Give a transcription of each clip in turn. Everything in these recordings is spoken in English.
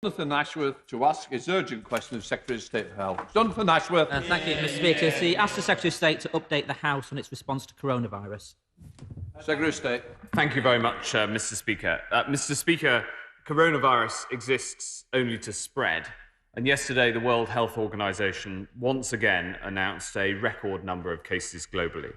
Jonathan Ashworth to ask his urgent question of Secretary of State for Health. Jonathan Ashworth. Thank you, Mr Speaker. He asked the Secretary of State to update the House on its response to coronavirus. Secretary of State. Thank you very much, Mr Speaker. Mr Speaker, coronavirus exists only to spread. And yesterday, the World Health Organization once again announced a record number of cases globally.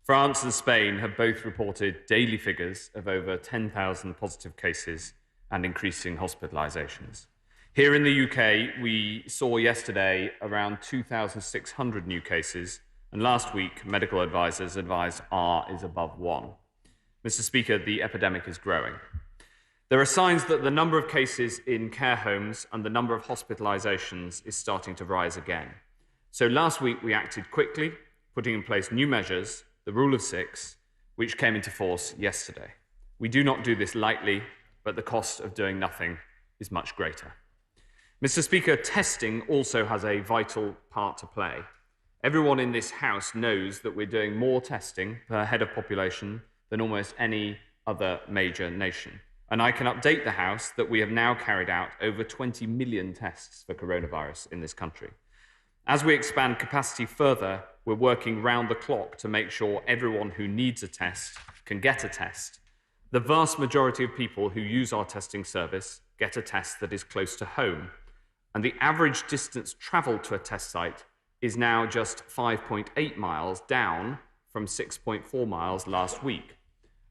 France and Spain have both reported daily figures of over 10,000 positive cases and increasing hospitalizations. Here in the UK, we saw yesterday around 2,600 new cases, and last week, medical advisors advised R is above 1. Mr Speaker, the epidemic is growing. There are signs that the number of cases in care homes and the number of hospitalizations is starting to rise again. So last week, we acted quickly, putting in place new measures, the Rule of Six, which came into force yesterday. We do not do this lightly, but the cost of doing nothing is much greater. Mr Speaker, testing also has a vital part to play. Everyone in this House knows that we're doing more testing per head of population than almost any other major nation. And I can update the House that we have now carried out over 20 million tests for coronavirus in this country. As we expand capacity further, we're working round the clock to make sure everyone who needs a test can get a test. The vast majority of people who use our testing service get a test that is close to home. And the average distance travelled to a test site is now just 5.8 miles, down from 6.4 miles last week.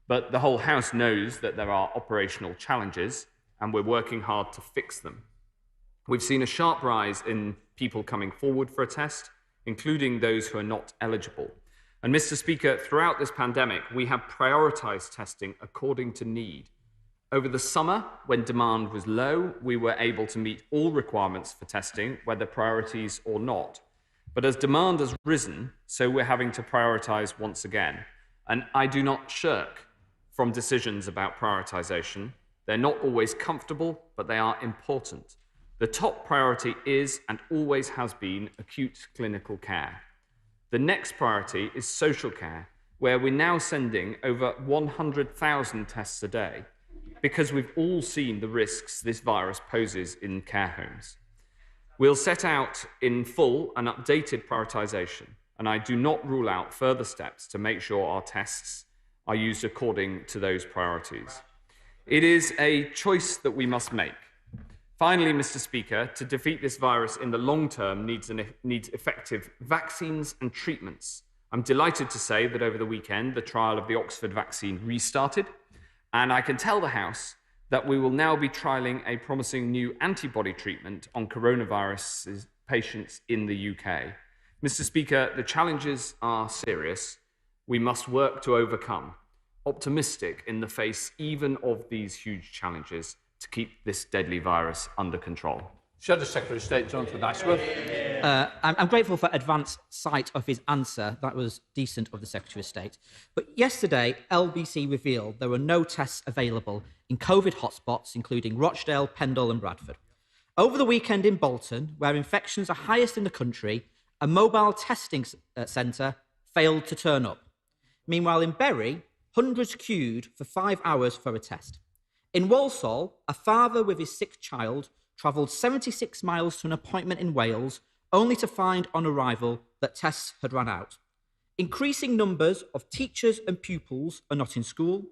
But the whole House knows that there are operational challenges, and we're working hard to fix them. We've seen a sharp rise in people coming forward for a test, including those who are not eligible. And Mr Speaker, throughout this pandemic, we have prioritised testing according to need. Over the summer, when demand was low, we were able to meet all requirements for testing, whether priorities or not. But as demand has risen, so we're having to prioritise once again. And I do not shirk from decisions about prioritisation. They're not always comfortable, but they are important. The top priority is and always has been acute clinical care. The next priority is social care, where we're now sending over 100,000 tests a day, because we've all seen the risks this virus poses in care homes. We'll set out in full an updated prioritisation, and I do not rule out further steps to make sure our tests are used according to those priorities. It is a choice that we must make. Finally, Mr Speaker, to defeat this virus in the long term needs effective vaccines and treatments. I'm delighted to say that over the weekend, the trial of the Oxford vaccine restarted, and I can tell the House that we will now be trialling a promising new antibody treatment on coronavirus patients in the UK. Mr Speaker, the challenges are serious. We must work to overcome, optimistic in the face even of these huge challenges, to keep this deadly virus under control. Shadow Secretary of State Jonathan Ashworth. I'm grateful for advance sight of his answer. That was decent of the Secretary of State. But yesterday, LBC revealed there were no tests available in COVID hotspots, including Rochdale, Pendle and Bradford. Over the weekend in Bolton, where infections are highest in the country, a mobile testing centre failed to turn up. Meanwhile, in Bury, hundreds queued for 5 hours for a test. In Walsall, a father with his sick child travelled 76 miles to an appointment in Wales, only to find on arrival that tests had run out. Increasing numbers of teachers and pupils are not in school.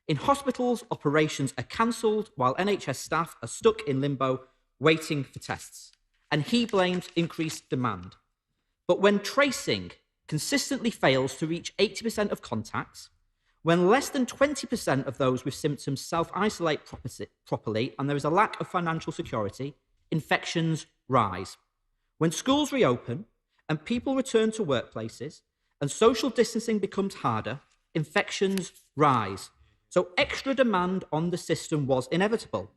In hospitals, operations are cancelled while NHS staff are stuck in limbo waiting for tests. And he blames increased demand. But when tracing consistently fails to reach 80% of contacts, when less than 20% of those with symptoms self-isolate properly and there is a lack of financial security, infections rise. When schools reopen and people return to workplaces and social distancing becomes harder, infections rise. So extra demand on the system was inevitable.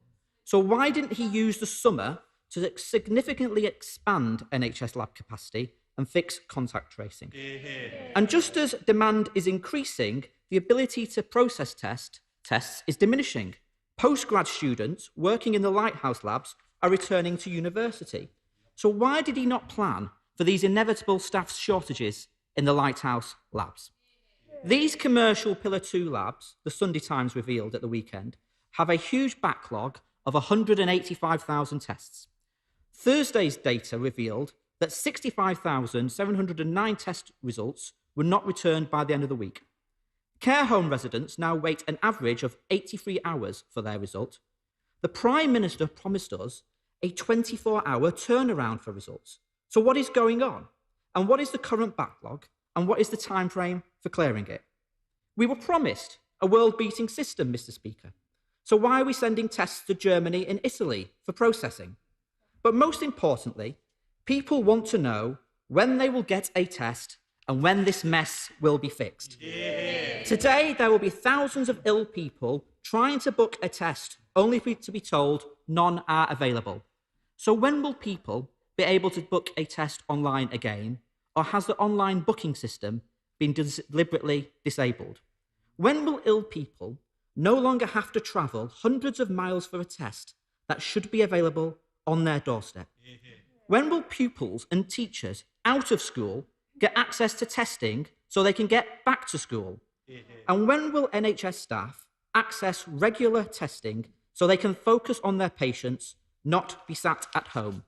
So why didn't he use the summer to significantly expand NHS lab capacity and fix contact tracing? And just as demand is increasing, the ability to process tests is diminishing. Postgrad students working in the Lighthouse labs are returning to university. So why did he not plan for these inevitable staff shortages in the Lighthouse labs? These commercial Pillar 2 labs, the Sunday Times revealed at the weekend, have a huge backlog of 185,000 tests. Thursday's data revealed that 65,709 test results were not returned by the end of the week. Care home residents now wait an average of 83 hours for their result. The Prime Minister promised us a 24-hour turnaround for results. So what is going on? And what is the current backlog? And what is the time frame for clearing it? We were promised a world-beating system, Mr. Speaker. So why are we sending tests to Germany and Italy for processing? But most importantly, people want to know when they will get a test and when this mess will be fixed. Yeah. Today, there will be thousands of ill people trying to book a test only to be told none are available. So when will people be able to book a test online again, or has the online booking system been deliberately disabled? When will ill people no longer have to travel hundreds of miles for a test that should be available on their doorstep? When will pupils and teachers out of school get access to testing so they can get back to school? And when will NHS staff access regular testing so they can focus on their patients, not be sat at home?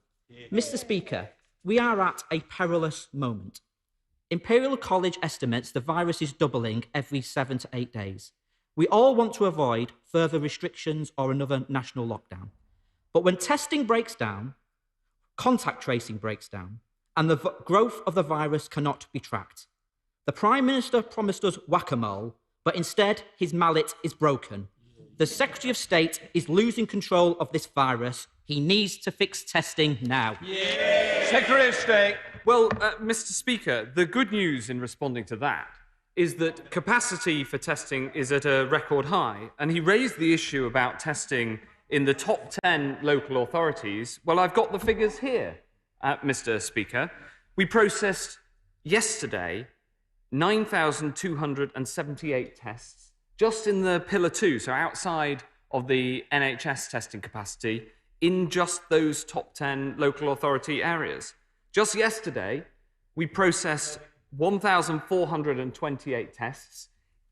Mr. Speaker, we are at a perilous moment. Imperial College estimates the virus is doubling every 7 to 8 days. We all want to avoid further restrictions or another national lockdown. But when testing breaks down, contact tracing breaks down, and the growth of the virus cannot be tracked. The Prime Minister promised us whack-a-mole, but instead his mallet is broken. The Secretary of State is losing control of this virus. He needs to fix testing now. Yeah. Secretary of State. Well, Mr. Speaker, the good news in responding to that is that capacity for testing is at a record high, and he raised the issue about testing in the top 10 local authorities. Well, I've got the figures here, Mr. Speaker. We processed yesterday 9,278 tests just in the Pillar 2, so outside of the NHS testing capacity, in just those top 10 local authority areas. Just yesterday, we processed 1,428 tests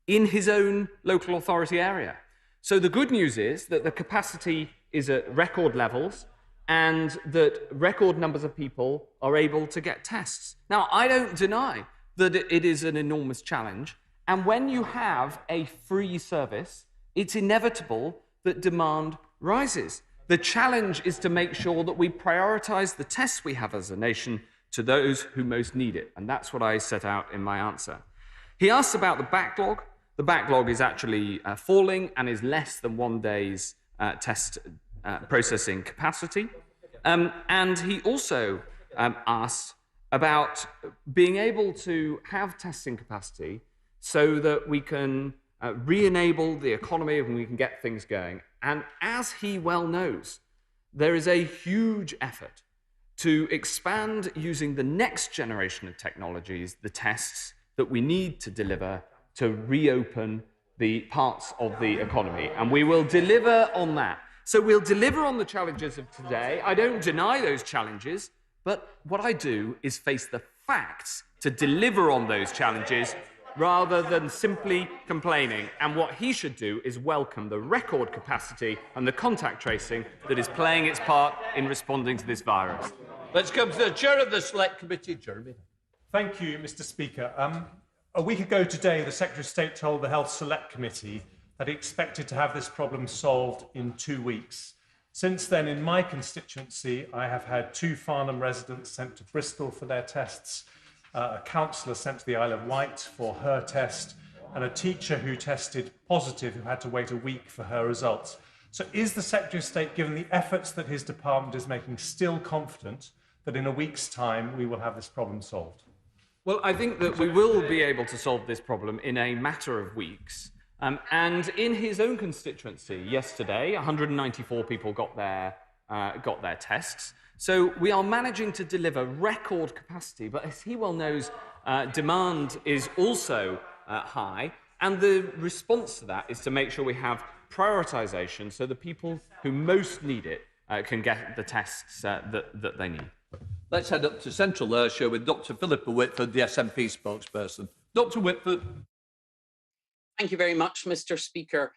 in his own local authority area. So the good news is that the capacity is at record levels and that record numbers of people are able to get tests. Now, I don't deny that it is an enormous challenge. And when you have a free service, it's inevitable that demand rises. The challenge is to make sure that we prioritize the tests we have as a nation to those who most need it. And that's what I set out in my answer. He asked about the backlog. The backlog is actually falling and is less than 1 day's test processing capacity. And he also asked about being able to have testing capacity so that we can re-enable the economy and we can get things going. And as he well knows, there is a huge effort to expand using the next generation of technologies, the tests that we need to deliver to reopen the parts of the economy. And we will deliver on that. So we'll deliver on the challenges of today. I don't deny those challenges, but what I do is face the facts to deliver on those challenges rather than simply complaining. And what he should do is welcome the record capacity and the contact tracing that is playing its part in responding to this virus. Let's come to the chair of the Select Committee, Jeremy. Thank you, Mr. Speaker. A week ago today, the Secretary of State told the Health Select Committee that he expected to have this problem solved in 2 weeks. Since then, in my constituency, I have had 2 Farnham residents sent to Bristol for their tests, a councillor sent to the Isle of Wight for her test, and a teacher who tested positive who had to wait a week for her results. So is the Secretary of State, given the efforts that his department is making, still confident that in a week's time we will have this problem solved? Well, I think that we will be able to solve this problem in a matter of weeks. And in his own constituency yesterday, 194 people got their tests. So we are managing to deliver record capacity. But as he well knows, demand is also high. And the response to that is to make sure we have prioritisation so the people who most need it can get the tests that they need. Let's head up to Central Ayrshire with Dr. Philippa Whitford, the SNP spokesperson. Dr. Whitford. Thank you very much, Mr. Speaker.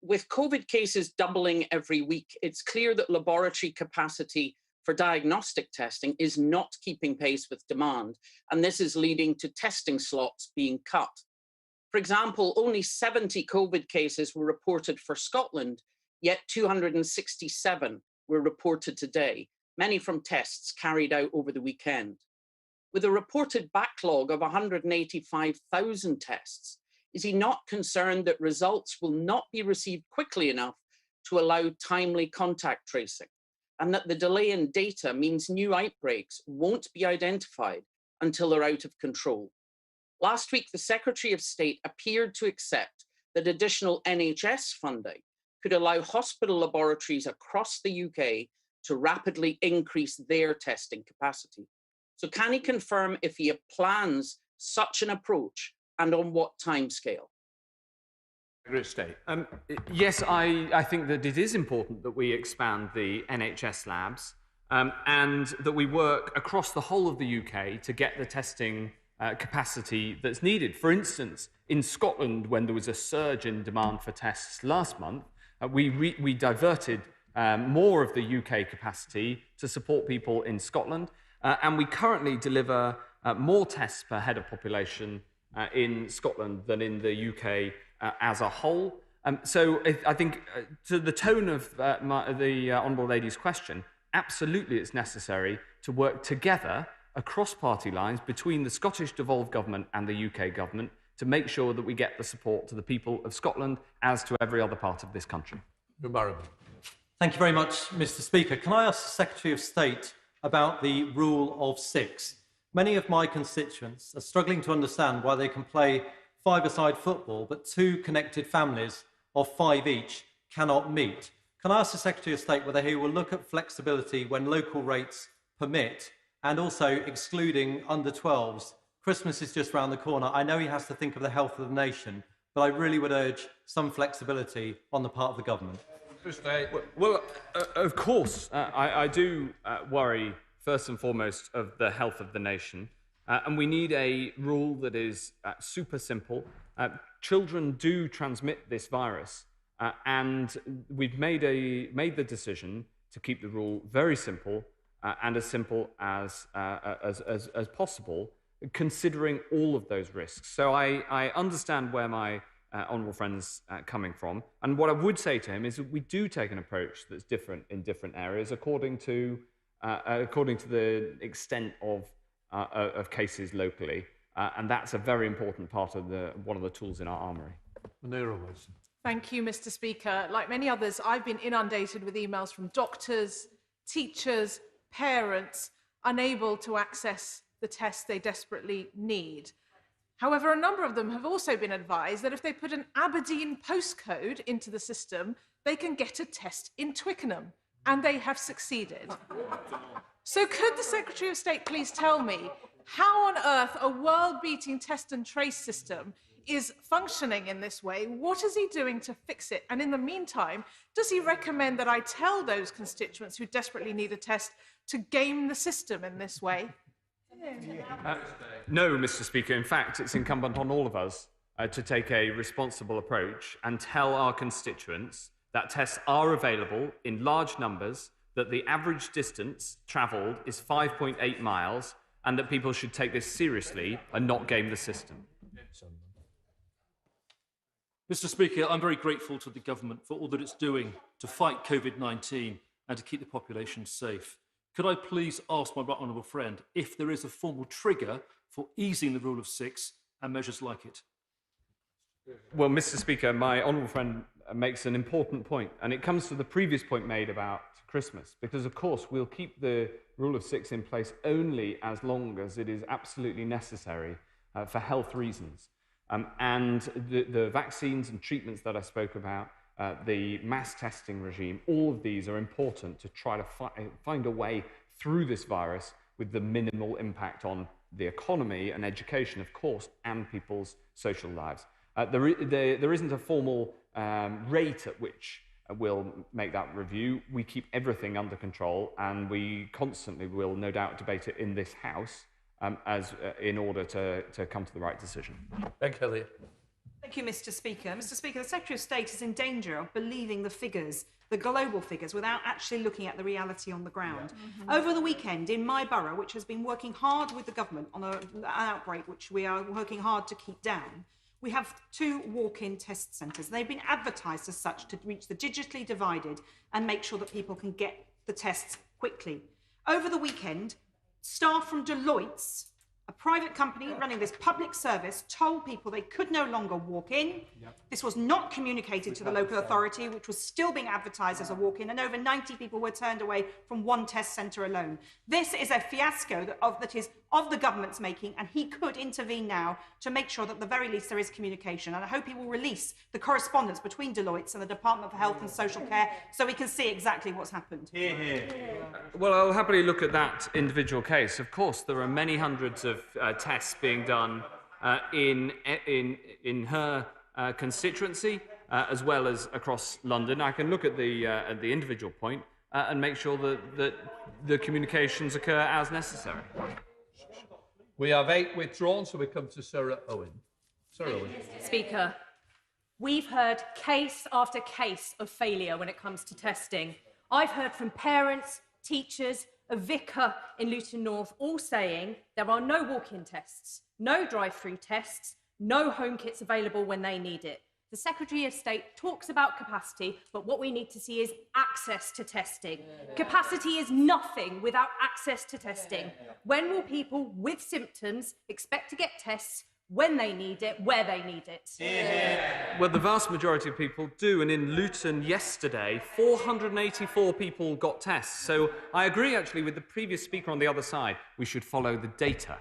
with COVID cases doubling every week, it's clear that laboratory capacity for diagnostic testing is not keeping pace with demand, and this is leading to testing slots being cut. For example, only 70 COVID cases were reported for Scotland, yet 267 were reported today, many from tests carried out over the weekend. With a reported backlog of 185,000 tests, is he not concerned that results will not be received quickly enough to allow timely contact tracing, and that the delay in data means new outbreaks won't be identified until they're out of control? Last week, the Secretary of State appeared to accept that additional NHS funding could allow hospital laboratories across the UK to rapidly increase their testing capacity. So can he confirm if he plans such an approach and on what timescale? Yes, I think that it is important that we expand the NHS labs and that we work across the whole of the UK to get the testing capacity that's needed. For instance, in Scotland, when there was a surge in demand for tests last month, we diverted more of the UK capacity to support people in Scotland, and we currently deliver more tests per head of population in Scotland than in the UK as a whole. So I think to the tone of the Honourable Lady's question, absolutely it's necessary to work together across party lines between the Scottish devolved government and the UK government to make sure that we get the support to the people of Scotland as to every other part of this country. Thank you very much, Mr. Speaker. Can I ask the Secretary of State about the rule of six? Many of my constituents are struggling to understand why they can play five-a-side football, but two connected families of five each cannot meet. Can I ask the Secretary of State whether he will look at flexibility when local rates permit, and also excluding under 12s? Christmas is just round the corner. I know he has to think of the health of the nation, but I really would urge some flexibility on the part of the government. Well, of course, I do worry first and foremost of the health of the nation, and we need a rule that is super simple. Children do transmit this virus, and we've made the decision to keep the rule very simple and as simple as possible, considering all of those risks. So I understand where my honourable friend's coming from, and what I would say to him is that we do take an approach that's different in different areas according to the extent of cases locally, and that's a very important part of one of the tools in our armoury. Thank you, Mr. Speaker. Like many others, I've been inundated with emails from doctors, teachers, parents, unable to access the tests they desperately need. However, a number of them have also been advised that if they put an Aberdeen postcode into the system, they can get a test in Twickenham, and they have succeeded. So could the Secretary of State please tell me how on earth a world-beating test and trace system is functioning in this way? What is he doing to fix it? And in the meantime, does he recommend that I tell those constituents who desperately need a test to game the system in this way? No, Mr. Speaker. In fact, it's incumbent on all of us to take a responsible approach and tell our constituents that tests are available in large numbers, that the average distance travelled is 5.8 miles, and that people should take this seriously and not game the system. Mr. Speaker, I'm very grateful to the government for all that it's doing to fight COVID-19 and to keep the population safe. Could I please ask my right honourable friend if there is a formal trigger for easing the rule of six and measures like it? Well, Mr. Speaker, my honourable friend makes an important point, and it comes to the previous point made about Christmas, because of course we'll keep the rule of six in place only as long as it is absolutely necessary for health reasons. And the vaccines and treatments that I spoke about, the mass testing regime, all of these are important to try to find a way through this virus with the minimal impact on the economy and education, of course, and people's social lives. There isn't a formal rate at which we'll make that review. We keep everything under control, and we constantly will no doubt debate it in this House in order to come to the right decision. Thank you, Mr. Speaker. Mr. Speaker, the Secretary of State is in danger of believing the figures, the global figures, without actually looking at the reality on the ground. Over the weekend, in my borough, which has been working hard with the government on an outbreak which we are working hard to keep down, we have 2 walk-in test centres. They've been advertised as such to reach the digitally divided and make sure that people can get the tests quickly. Over the weekend, staff from Deloitte's, a private company running this public service, told people they could no longer walk in. This was not communicated to the local authority, which was still being advertised as a walk-in, and over 90 people were turned away from 1 test centre alone. This is a fiasco that is of the government's making, and he could intervene now to make sure that at the very least there is communication. And I hope he will release the correspondence between Deloitte's and the Department for Health and Social Care so we can see exactly what's happened. Well, I'll happily look at that individual case. Of course, there are many hundreds of tests being done in her constituency, as well as across London. I can look at the individual point and make sure that the communications occur as necessary. We have 8 withdrawn, so we come to Sarah Owen. Sarah Owen. Speaker, we've heard case after case of failure when it comes to testing. I've heard from parents, teachers, a vicar in Luton North, all saying there are no walk-in tests, no drive-through tests, no home kits available when they need it. The Secretary of State talks about capacity, but what we need to see is access to testing. Capacity is nothing without access to testing. When will people with symptoms expect to get tests when they need it, where they need it? Well, the vast majority of people do, and in Luton yesterday, 484 people got tests. So I agree, actually, with the previous speaker on the other side. We should follow the data.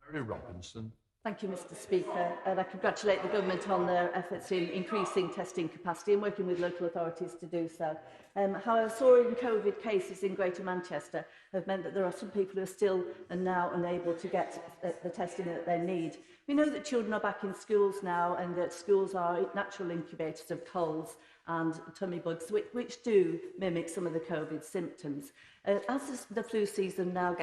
Mary Robinson. Thank you, Mr. Speaker, and I congratulate the government on their efforts in increasing testing capacity and working with local authorities to do so. However, soaring COVID cases in Greater Manchester have meant that there are some people who are still and now unable to get the testing that they need. We know that children are back in schools now and that schools are natural incubators of colds and tummy bugs, which do mimic some of the COVID symptoms. As the flu season now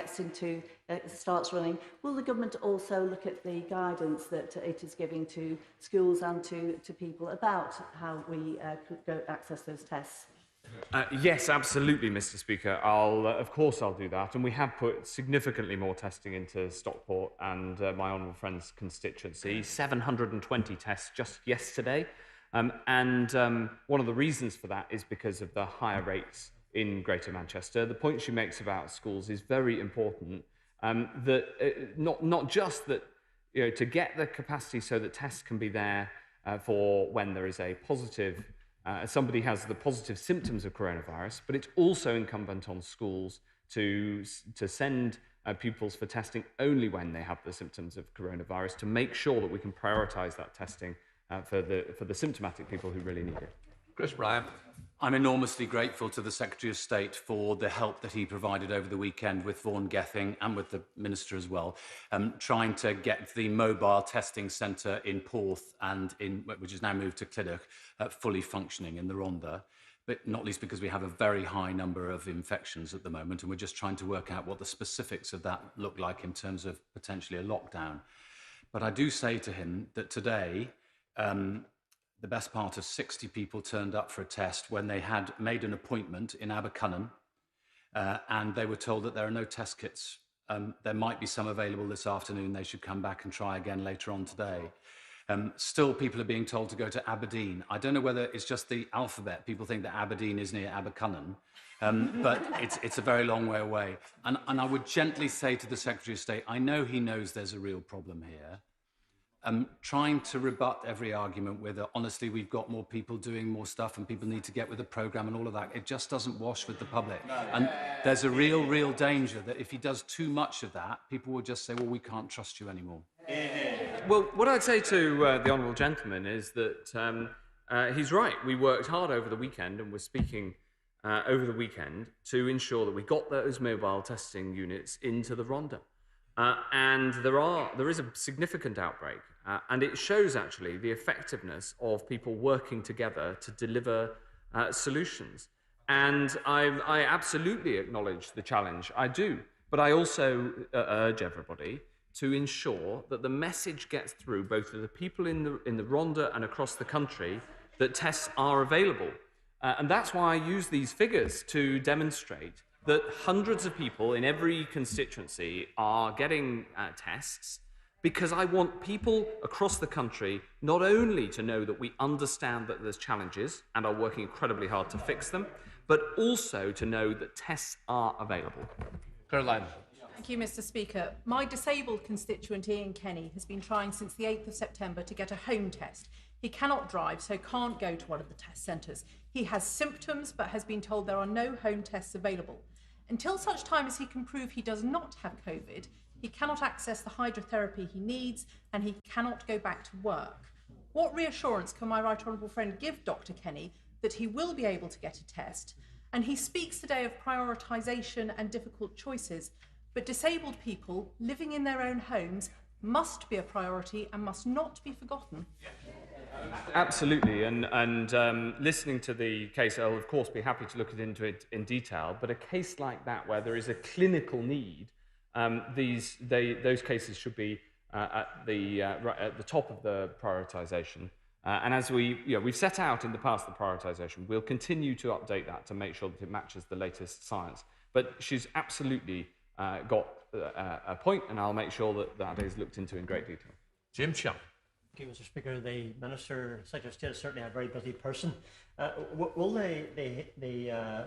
starts running, will the government also look at the guidance that it is giving to schools and to people about how we could go access those tests? Yes, absolutely, Mr. Speaker. Of course I'll do that. And we have put significantly more testing into Stockport and my honourable friend's constituency, 720 tests just yesterday. One of the reasons for that is because of the higher rates in Greater Manchester. The point she makes about schools is very important. Not just that, to get the capacity so that tests can be there for when there is a positive, somebody has the positive symptoms of coronavirus, but it's also incumbent on schools to send pupils for testing only when they have the symptoms of coronavirus, to make sure that we can prioritise that testing for the symptomatic people who really need it. Chris Bryant. I'm enormously grateful to the Secretary of State for the help that he provided over the weekend with Vaughan Gething and with the Minister as well, trying to get the mobile testing centre in Porth which is now moved to Clydach, fully functioning in the Rhondda. But not least because we have a very high number of infections at the moment, and we're just trying to work out what the specifics of that look like in terms of potentially a lockdown. But I do say to him that today, the best part of 60 people turned up for a test when they had made an appointment in Abercunnan, and they were told that there are no test kits. There might be some available this afternoon. They should come back and try again later on today. Still, people are being told to go to Aberdeen. I don't know whether it's just the alphabet. People think that Aberdeen is near Abercunnan, but it's a very long way away. And I would gently say to the Secretary of State, I know he knows there's a real problem here. Trying to rebut every argument with, honestly, we've got more people doing more stuff and people need to get with the programme and all of that. It just doesn't wash with the public. And there's a real danger that if he does too much of that, people will just say, well, we can't trust you anymore. Well, what I'd say to the honourable gentleman is that he's right. We worked hard over the weekend, and we're speaking over the weekend to ensure that we got those mobile testing units into the Rhondda. And there is a significant outbreak, and it shows actually the effectiveness of people working together to deliver solutions. And I absolutely acknowledge the challenge. I do, but I also urge everybody to ensure that the message gets through both to the people in the Rhondda and across the country that tests are available. And that's why I use these figures to demonstrate that hundreds of people in every constituency are getting tests, because I want people across the country not only to know that we understand that there's challenges and are working incredibly hard to fix them, but also to know that tests are available. Caroline. Thank you, Mr. Speaker. My disabled constituent Ian Kenny has been trying since the 8th of September to get a home test. He cannot drive, so can't go to one of the test centres. He has symptoms, but has been told there are no home tests available. Until such time as he can prove he does not have COVID, he cannot access the hydrotherapy he needs, and he cannot go back to work. What reassurance can my right honourable friend give Dr. Kenny that he will be able to get a test? And he speaks today of prioritisation and difficult choices, but disabled people living in their own homes must be a priority and must not be forgotten. Absolutely, and listening to the case, I'll of course be happy to look into it in detail, but a case like that where there is a clinical need, those cases should be at the top of the prioritisation. And as we've set out in the past the prioritisation, we'll continue to update that to make sure that it matches the latest science. But she's absolutely got a point, and I'll make sure that that is looked into in great detail. Jim Sharp. Thank you, Mr. Speaker. The Minister, Secretary of State, is certainly a very busy person. Will the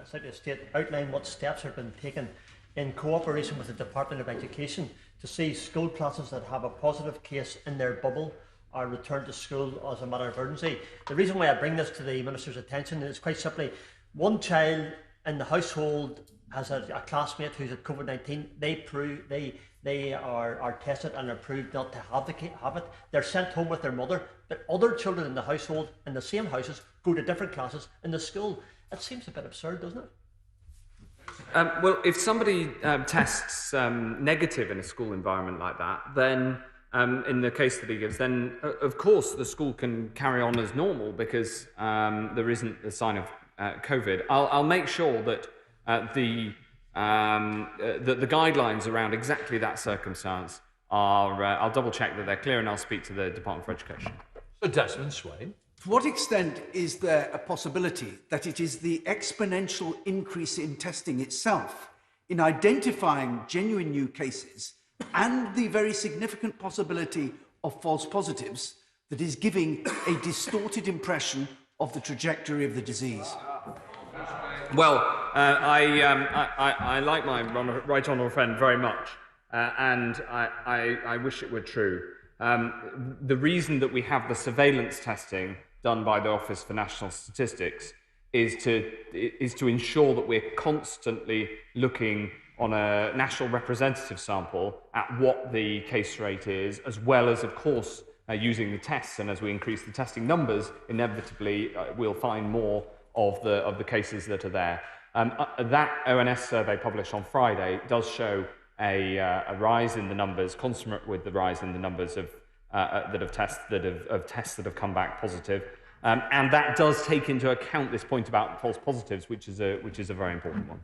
Secretary of State outline what steps have been taken in cooperation with the Department of Education to see school classes that have a positive case in their bubble are returned to school as a matter of urgency? The reason why I bring this to the Minister's attention is quite simply, one child in the household has a classmate who's at COVID-19. They are tested and are proved not to have it. They're sent home with their mother, but other children in the household in the same houses go to different classes in the school. It seems a bit absurd, doesn't it? Well, if somebody tests negative in a school environment like that, then in the case that he gives, then of course the school can carry on as normal because there isn't a sign of COVID. I'll make sure that the guidelines around exactly that circumstance are, I'll double check that they're clear, and I'll speak to the Department for Education. So Desmond Swain. To what extent is there a possibility that it is the exponential increase in testing itself, in identifying genuine new cases, and the very significant possibility of false positives that is giving a distorted impression of the trajectory of the disease? Well, I like my right honourable friend very much, and I wish it were true. The reason that we have the surveillance testing done by the Office for National Statistics is to ensure that we're constantly looking on a national representative sample at what the case rate is, as well as, of course, using the tests. And as we increase the testing numbers, inevitably we'll find more of the cases that are there. That ONS survey published on Friday does show a rise in the numbers, commensurate with the rise in the numbers of tests that have come back positive, and that does take into account this point about false positives, which is a very important one.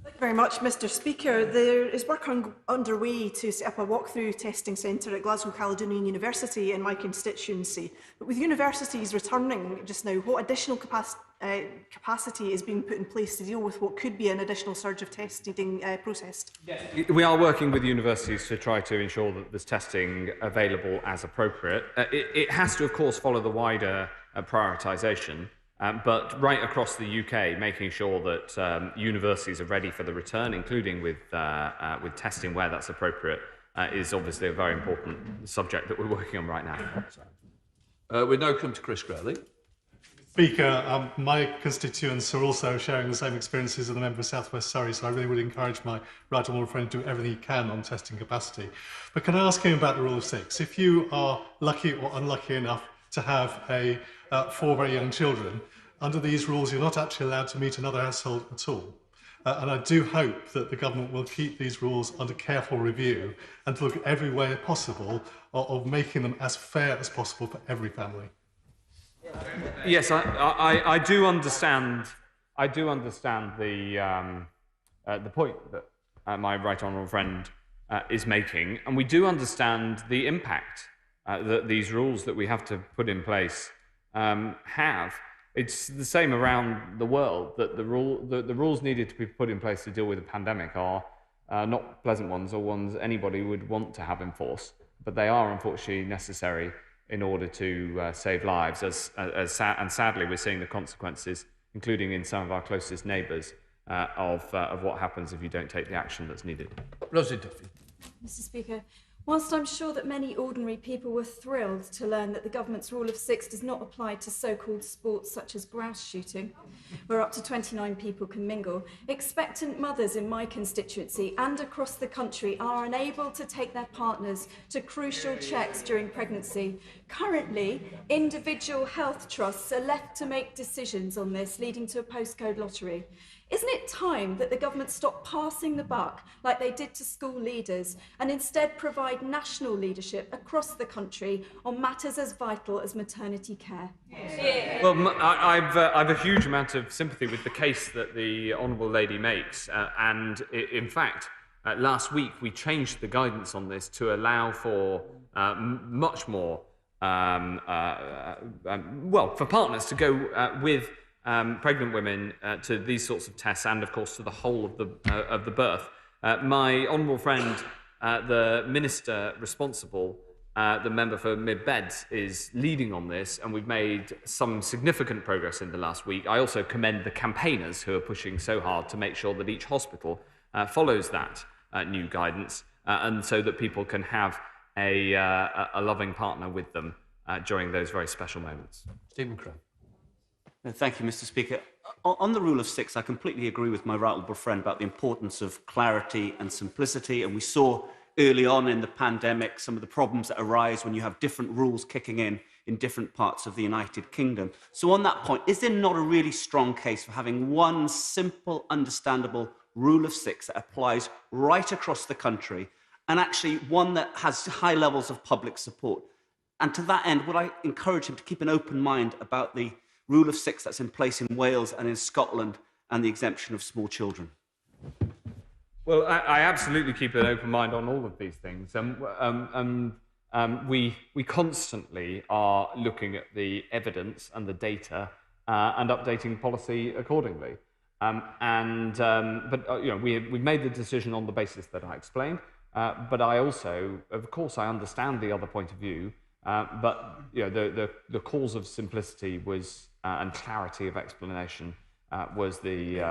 Thank you very much, Mr. Speaker. There is work underway to set up a walk-through testing centre at Glasgow Caledonian University in my constituency. But with universities returning just now, what additional capacity is being put in place to deal with what could be an additional surge of testing processed? Yes. We are working with universities to try to ensure that there's testing available as appropriate. It has to, of course, follow the wider prioritisation. But right across the UK, making sure that universities are ready for the return, including with testing where that's appropriate, is obviously a very important subject that we're working on right now. We now come to Chris Grayling. Speaker, my constituents are also sharing the same experiences as the member of South West Surrey, so I really would encourage my right honourable friend to do everything he can on testing capacity. But can I ask him about the rule of 6? If you are lucky or unlucky enough to have 4 very young children, under these rules you're not actually allowed to meet another household at all. And I do hope that the government will keep these rules under careful review and to look at every way possible of making them as fair as possible for every family. Yes, I do understand. I do understand the point that my right honourable friend is making, and we do understand the impact that these rules that we have to put in place have. It's the same around the world, that the rules needed to be put in place to deal with the pandemic are not pleasant ones or ones anybody would want to have enforced, but they are unfortunately necessary in order to save lives, and sadly we're seeing the consequences, including in some of our closest neighbours, of what happens if you don't take the action that's needed. Rosie Duffy. Mr. Speaker, whilst I'm sure that many ordinary people were thrilled to learn that the government's rule of 6 does not apply to so-called sports such as grouse shooting, where up to 29 people can mingle, expectant mothers in my constituency and across the country are unable to take their partners to crucial checks during pregnancy. Currently, individual health trusts are left to make decisions on this, leading to a postcode lottery. Isn't it time that the government stop passing the buck like they did to school leaders and instead provide national leadership across the country on matters as vital as maternity care? Yeah. Well, I've a huge amount of sympathy with the case that the Honourable Lady makes, and in fact, last week we changed the guidance on this to allow for much more, for partners to go with pregnant women to these sorts of tests, and of course to the whole of the birth. My honourable friend, the minister responsible, the member for Mid Beds, is leading on this, and we've made some significant progress in the last week. I also commend the campaigners who are pushing so hard to make sure that each hospital follows that new guidance, and so that people can have a loving partner with them during those very special moments. Stephen Crow. Thank you, Mr. Speaker. On the rule of 6, I completely agree with my right honourable friend about the importance of clarity and simplicity, and we saw early on in the pandemic some of the problems that arise when you have different rules kicking in different parts of the United Kingdom. So on that point, is there not a really strong case for having one simple, understandable rule of 6 that applies right across the country, and actually one that has high levels of public support? And to that end, would I encourage him to keep an open mind about the rule of 6 that's in place in Wales and in Scotland, and the exemption of small children? Well, I absolutely keep an open mind on all of these things. We constantly are looking at the evidence and the data and updating policy accordingly. We've made the decision on the basis that I explained. But I also, of course, I understand the other point of view. But the cause of simplicity was and clarity of explanation was the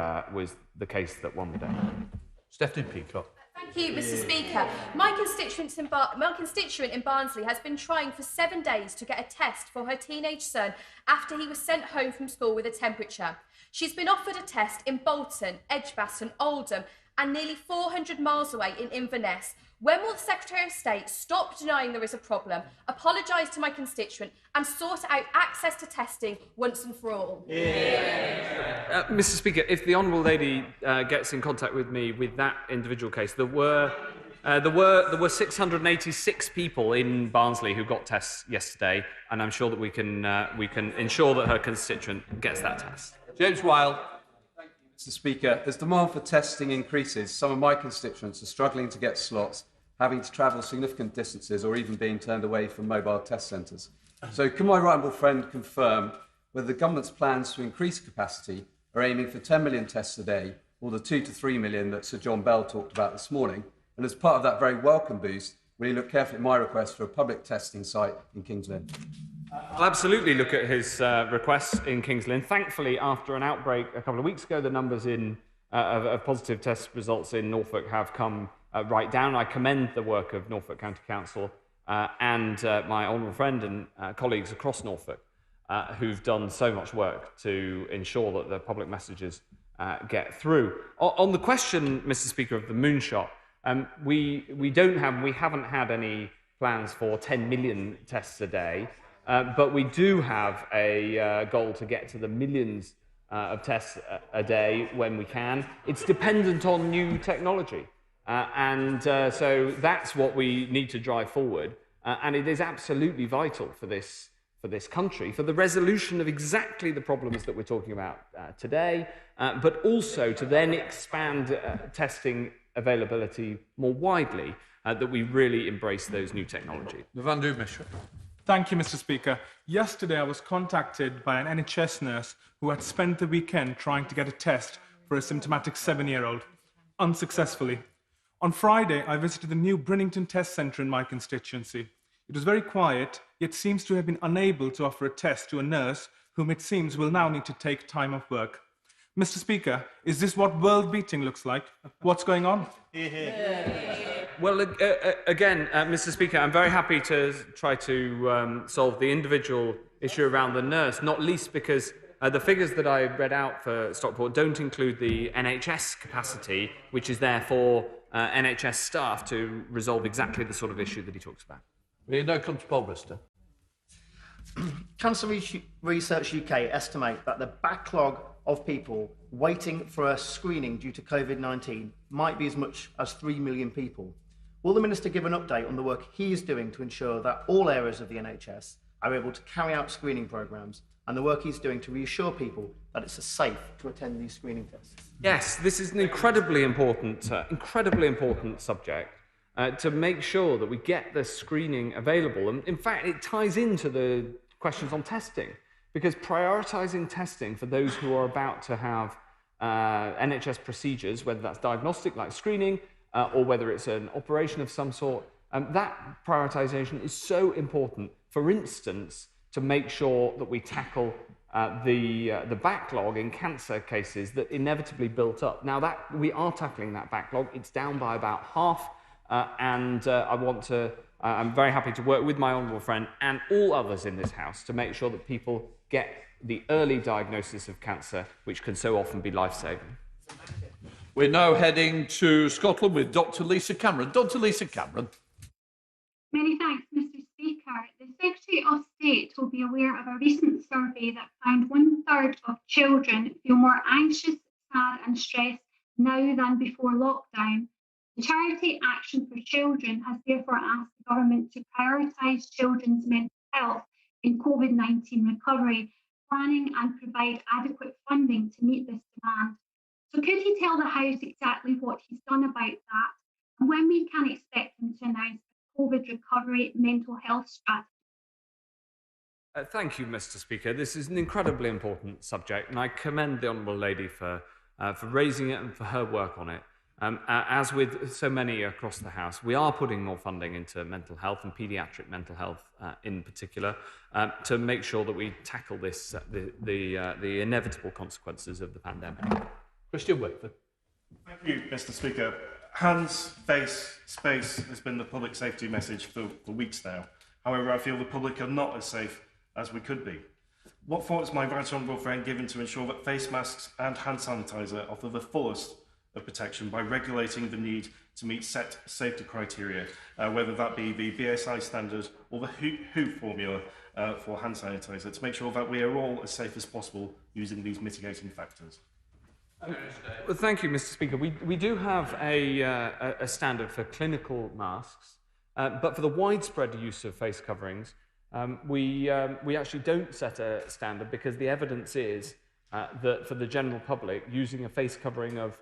case that won the day. Stephanie Peacock. Thank you, Mr. Speaker. My constituent in Barnsley has been trying for 7 days to get a test for her teenage son after he was sent home from school with a temperature. She's been offered a test in Bolton, Edgbaston, Oldham, and nearly 400 miles away in Inverness. When will the Secretary of State stop denying there is a problem, apologise to my constituent, and sort out access to testing once and for all? Mr. Speaker, if the Honourable Lady gets in contact with me with that individual case, there were 686 people in Barnsley who got tests yesterday, and I'm sure that we can ensure that her constituent gets that test. James Wyle. Mr. Speaker, as demand for testing increases, some of my constituents are struggling to get slots, having to travel significant distances or even being turned away from mobile test centres. So can my right honourable friend confirm whether the government's plans to increase capacity are aiming for 10 million tests a day, or the 2 to 3 million that Sir John Bell talked about this morning? And as part of that very welcome boost, will you look carefully at my request for a public testing site in King's Lynn? I'll absolutely look at his requests in King's Lynn. Thankfully, after an outbreak a couple of weeks ago, the numbers of positive test results in Norfolk have come right down. I commend the work of Norfolk County Council and my honourable friend and colleagues across Norfolk who've done so much work to ensure that the public messages get through. On the question, Mr. Speaker, of the moonshot, we haven't had any plans for 10 million tests a day. But we do have a goal to get to the millions of tests a day when we can. It's dependent on new technology. So that's what we need to drive forward. And it is absolutely vital for this for this country, for the resolution of exactly the problems that we're talking about today, but also to then expand testing availability more widely, that we really embrace those new technologies. Van der Mishra. Thank you, Mr. Speaker. Yesterday, I was contacted by an NHS nurse who had spent the weekend trying to get a test for a symptomatic 7-year-old, unsuccessfully. On Friday, I visited the new Brinnington Test Centre in my constituency. It was very quiet, yet seems to have been unable to offer a test to a nurse whom it seems will now need to take time off work. Mr. Speaker, is this what world beating looks like? What's going on? Well, again, Mr. Speaker, I'm very happy to try to solve the individual issue around the nurse, not least because the figures that I read out for Stockport don't include the NHS capacity, which is there for NHS staff to resolve exactly the sort of issue that he talks about. We now come to Paul Brister. Cancer Research UK estimate that the backlog of people waiting for a screening due to COVID-19 might be as much as 3 million people. Will the Minister give an update on the work he is doing to ensure that all areas of the NHS are able to carry out screening programmes and the work he's doing to reassure people that it's safe to attend these screening tests? Yes, this is an incredibly important subject to make sure that we get the screening available. And in fact, it ties into the questions on testing, because prioritising testing for those who are about to have NHS procedures, whether that's diagnostic like screening or whether it's an operation of some sort, that prioritisation is so important, for instance, to make sure that we tackle the backlog in cancer cases that inevitably built up. Now, that we are tackling that backlog. It's down by about half, and I'm very happy to work with my honourable friend and all others in this House to make sure that people get the early diagnosis of cancer, which can so often be life-saving. We're now heading to Scotland with Dr. Lisa Cameron. Dr. Lisa Cameron. Many thanks, Mr. Speaker. The Secretary of State will be aware of a recent survey that found 1/3 of children feel more anxious, sad and stressed now than before lockdown. The charity Action for Children has therefore asked the government to prioritise children's mental health in COVID-19 recovery, planning and provide adequate funding to meet this demand. So could he tell the House exactly what he's done about that and when we can expect him to announce a COVID recovery mental health strategy? Thank you, Mr. Speaker. This is an incredibly important subject, and I commend the Honourable Lady for raising it and for her work on it. As with so many across the House, we are putting more funding into mental health and paediatric mental health in particular to make sure that we tackle this, the inevitable consequences of the pandemic. Christian Wakeford. Thank you, Mr. Speaker. Hands, face, space has been the public safety message for weeks now. However, I feel the public are not as safe as we could be. What thought is my right honourable friend given to ensure that face masks and hand sanitizer offer the fullest of protection by regulating the need to meet set safety criteria, whether that be the BSI standard or the WHO formula for hand sanitizer, to make sure that we are all as safe as possible using these mitigating factors? Well, thank you, Mr. Speaker. We do have a standard for clinical masks, but for the widespread use of face coverings, we actually don't set a standard because the evidence is that for the general public, using a face covering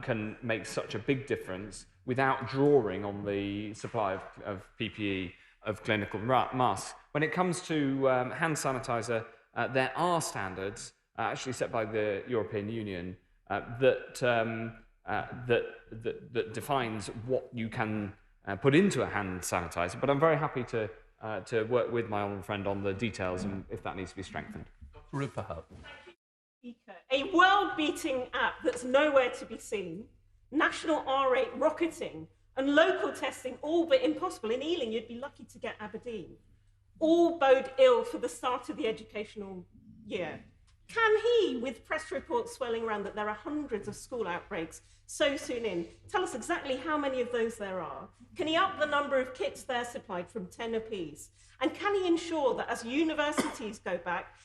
can make such a big difference without drawing on the supply of PPE, of clinical masks. When it comes to hand sanitizer, there are standards actually set by the European Union that defines what you can put into a hand sanitizer. But I'm very happy to work with my honourable friend on the details and if that needs to be strengthened. Rupert Hull. A world-beating app that's nowhere to be seen, national R rate rocketing, and local testing all but impossible. In Ealing, you'd be lucky to get Aberdeen. All bode ill for the start of the educational year. Can he, with press reports swelling around that there are hundreds of school outbreaks so soon in, tell us exactly how many of those there are? Can he up the number of kits they're supplied from 10 apiece? And can he ensure that as universities go back,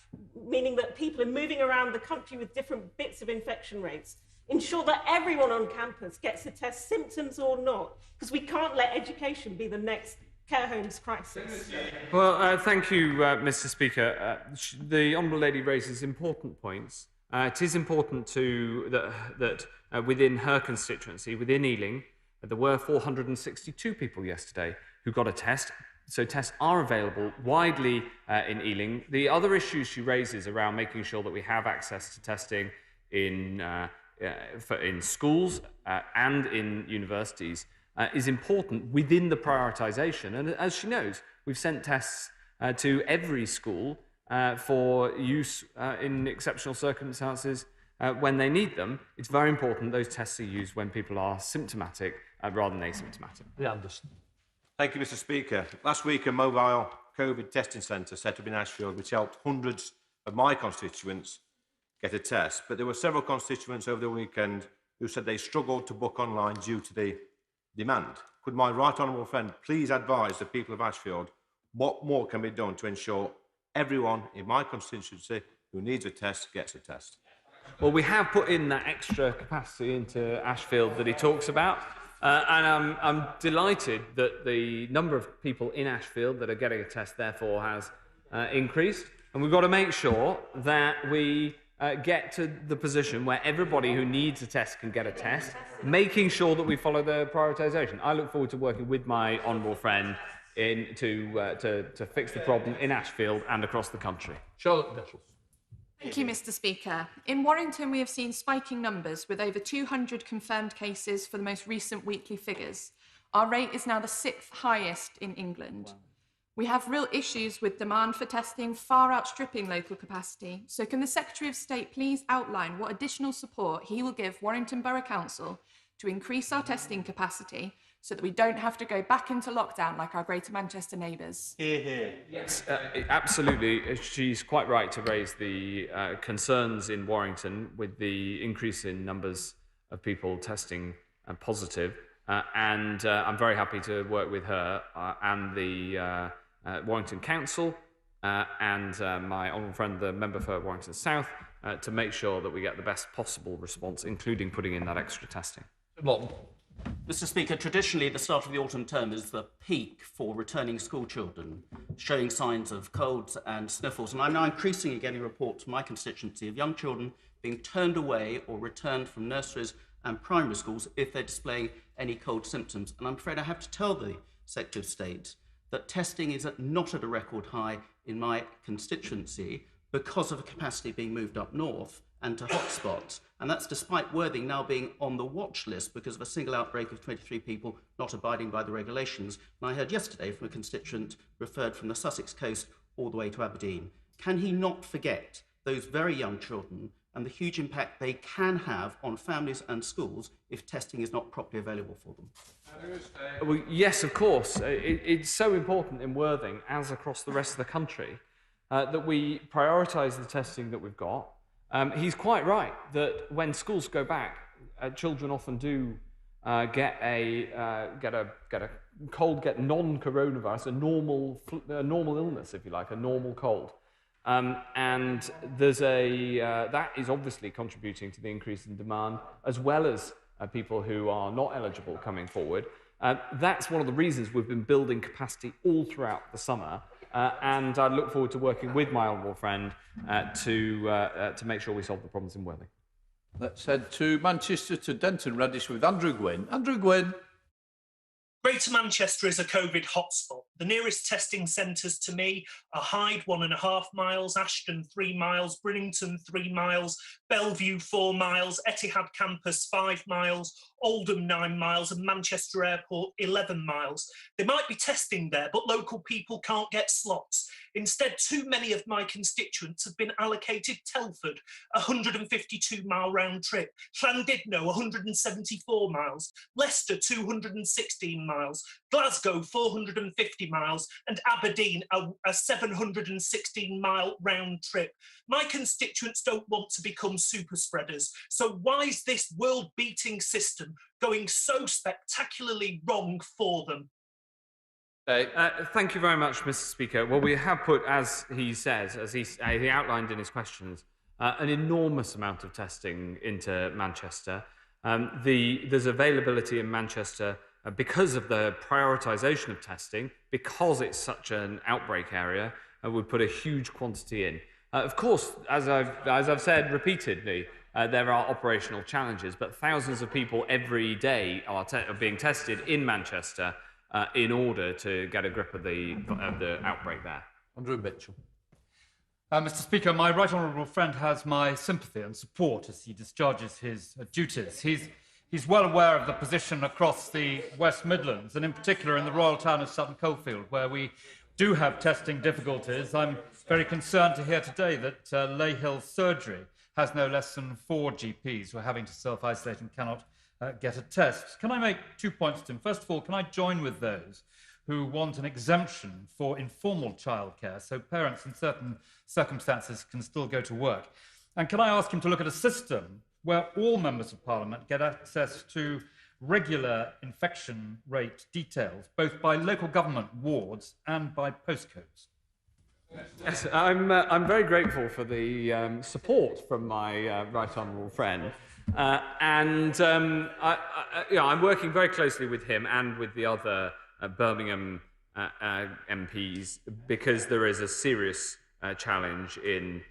meaning that people are moving around the country with different bits of infection rates, ensure that everyone on campus gets to test, symptoms or not? Because we can't let education be the next care homes crisis. Well, thank you, Mr. Speaker. The Honourable Lady raises important points. It is important that within her constituency, within Ealing, there were 462 people yesterday who got a test. So tests are available widely in Ealing. The other issues she raises around making sure that we have access to testing in schools and in universities is important within the prioritisation. And as she knows, we've sent tests to every school for use in exceptional circumstances when they need them. It's very important those tests are used when people are symptomatic rather than asymptomatic. Anderson. Thank you, Mr. Speaker. Last week, a mobile COVID testing centre set up in Ashfield, which helped hundreds of my constituents get a test. But there were several constituents over the weekend who said they struggled to book online due to the demand. Could my right honourable friend please advise the people of Ashfield what more can be done to ensure everyone in my constituency who needs a test gets a test? Well, we have put in that extra capacity into Ashfield that he talks about. And I'm delighted that the number of people in Ashfield that are getting a test, therefore, has increased. And we've got to make sure that we get to the position where everybody who needs a test can get a test, making sure that we follow the prioritisation. I look forward to working with my honourable friend to fix the problem in Ashfield and across the country. Charlotte Nettles. Thank you, Mr. Speaker. In Warrington, we have seen spiking numbers with over 200 confirmed cases for the most recent weekly figures. Our rate is now the 6th highest in England. We have real issues with demand for testing far outstripping local capacity. So can the Secretary of State please outline what additional support he will give Warrington Borough Council to increase our testing capacity so that we don't have to go back into lockdown like our Greater Manchester neighbours? Hear, hear. Yes, absolutely. She's quite right to raise the concerns in Warrington with the increase in numbers of people testing positive. And I'm very happy to work with her and the Warrington Council and my honourable friend, the member for Warrington South, to make sure that we get the best possible response, including putting in that extra testing. Mr. Speaker, traditionally the start of the autumn term is the peak for returning school children, showing signs of colds and sniffles. And I'm now increasingly getting reports from my constituency of young children being turned away or returned from nurseries and primary schools if they're displaying any cold symptoms. And I'm afraid I have to tell the Secretary of State that testing is not at a record high in my constituency because of capacity being moved up north and to hotspots. And that's despite Worthing now being on the watch list because of a single outbreak of 23 people not abiding by the regulations. And I heard yesterday from a constituent referred from the Sussex coast all the way to Aberdeen. Can he not forget those very young children and the huge impact they can have on families and schools if testing is not properly available for them? Well, yes, of course. It's so important in Worthing, as across the rest of the country, that we prioritise the testing that we've got. He's quite right that when schools go back, children often do get a cold, get non-coronavirus, a normal illness, if you like, a normal cold. And there's that is obviously contributing to the increase in demand, as well as people who are not eligible coming forward. That's one of the reasons we've been building capacity all throughout the summer. And I look forward to working with my honourable friend to make sure we solve the problems in Worthing. Let's head to Manchester, to Denton Reddish with Andrew Gwynn. Andrew Gwynn. Greater Manchester is a COVID hotspot. The nearest testing centres to me are Hyde, 1.5 miles, Ashton, 3 miles, Brinnington, 3 miles, Bellevue, 4 miles, Etihad Campus, 5 miles, Oldham, 9 miles, and Manchester Airport, 11 miles. There might be testing there, but local people can't get slots. Instead, too many of my constituents have been allocated Telford, a 152-mile round trip, Llandudno, 174 miles, Leicester, 216 miles, Glasgow, 450 miles, and Aberdeen, a 716-mile round trip. My constituents don't want to become super spreaders, so why is this world-beating system going so spectacularly wrong for them? Thank you very much, Mr. Speaker. Well, we have put, as he says, as he outlined in his questions, an enormous amount of testing into Manchester. There's availability in Manchester because of the prioritisation of testing, because it's such an outbreak area, would put a huge quantity in. Of course, as I've said repeatedly, there are operational challenges, but thousands of people every day are being tested in Manchester in order to get a grip of the outbreak there. Andrew Mitchell. Mr. Speaker, my right honourable friend has my sympathy and support as he discharges his duties. He's well aware of the position across the West Midlands, and in particular in the royal town of Sutton Coldfield, where we do have testing difficulties. I'm very concerned to hear today that Leyhill Surgery has no less than 4 GPs who are having to self-isolate and cannot get a test. Can I make 2 points to him? First of all, can I join with those who want an exemption for informal childcare, so parents in certain circumstances can still go to work? And can I ask him to look at a system where all members of Parliament get access to regular infection rate details, both by local government wards and by postcodes? Yes, I'm very grateful for the support from my right honourable friend. I'm working very closely with him and with the other Birmingham MPs, because there is a serious challenge in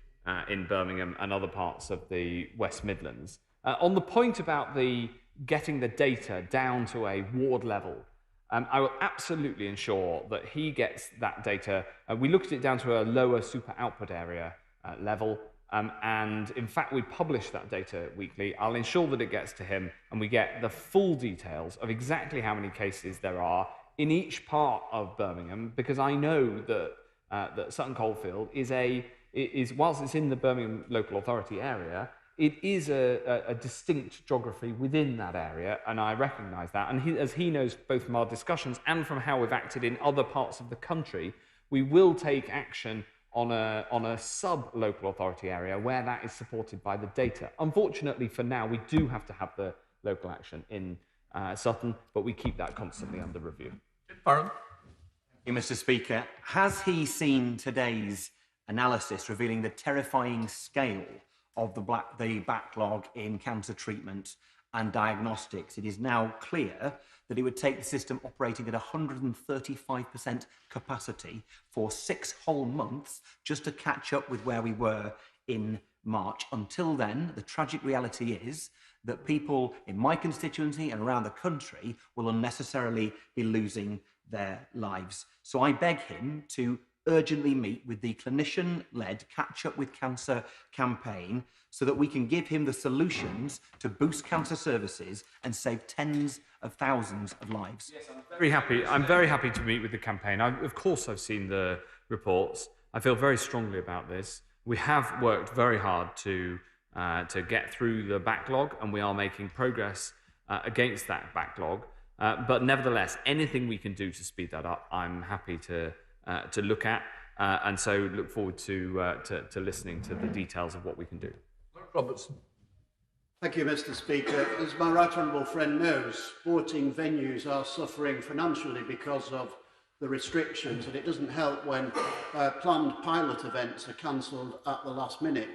Birmingham and other parts of the West Midlands. On the point about getting the data down to a ward level, I will absolutely ensure that he gets that data. We looked at it down to a lower super output area level, and in fact we publish that data weekly. I'll ensure that it gets to him and we get the full details of exactly how many cases there are in each part of Birmingham, because I know that Sutton Coldfield is whilst it's in the Birmingham local authority area, it is a distinct geography within that area, and I recognise that. And as he knows both from our discussions and from how we've acted in other parts of the country, we will take action on a sub-local authority area where that is supported by the data. Unfortunately for now, we do have to have the local action in Sutton, but we keep that constantly under review. Baron? Thank you, Mr. Speaker. Has he seen today's analysis revealing the terrifying scale of the backlog in cancer treatment and diagnostics? It is now clear that it would take the system operating at 135% capacity for 6 whole months just to catch up with where we were in March. Until then, the tragic reality is that people in my constituency and around the country will unnecessarily be losing their lives. So I beg him to urgently meet with the clinician-led Catch Up with Cancer campaign so that we can give him the solutions to boost cancer services and save tens of thousands of lives. Yes, I'm very happy to meet with the campaign. Of course I've seen the reports. I feel very strongly about this. We have worked very hard to get through the backlog, and we are making progress against that backlog. But nevertheless, anything we can do to speed that up, I'm happy to look at, and so look forward to listening to the details of what we can do. Robertson. Thank you, Mr. Speaker. As my right honourable friend knows, sporting venues are suffering financially because of the restrictions, and it doesn't help when planned pilot events are cancelled at the last minute.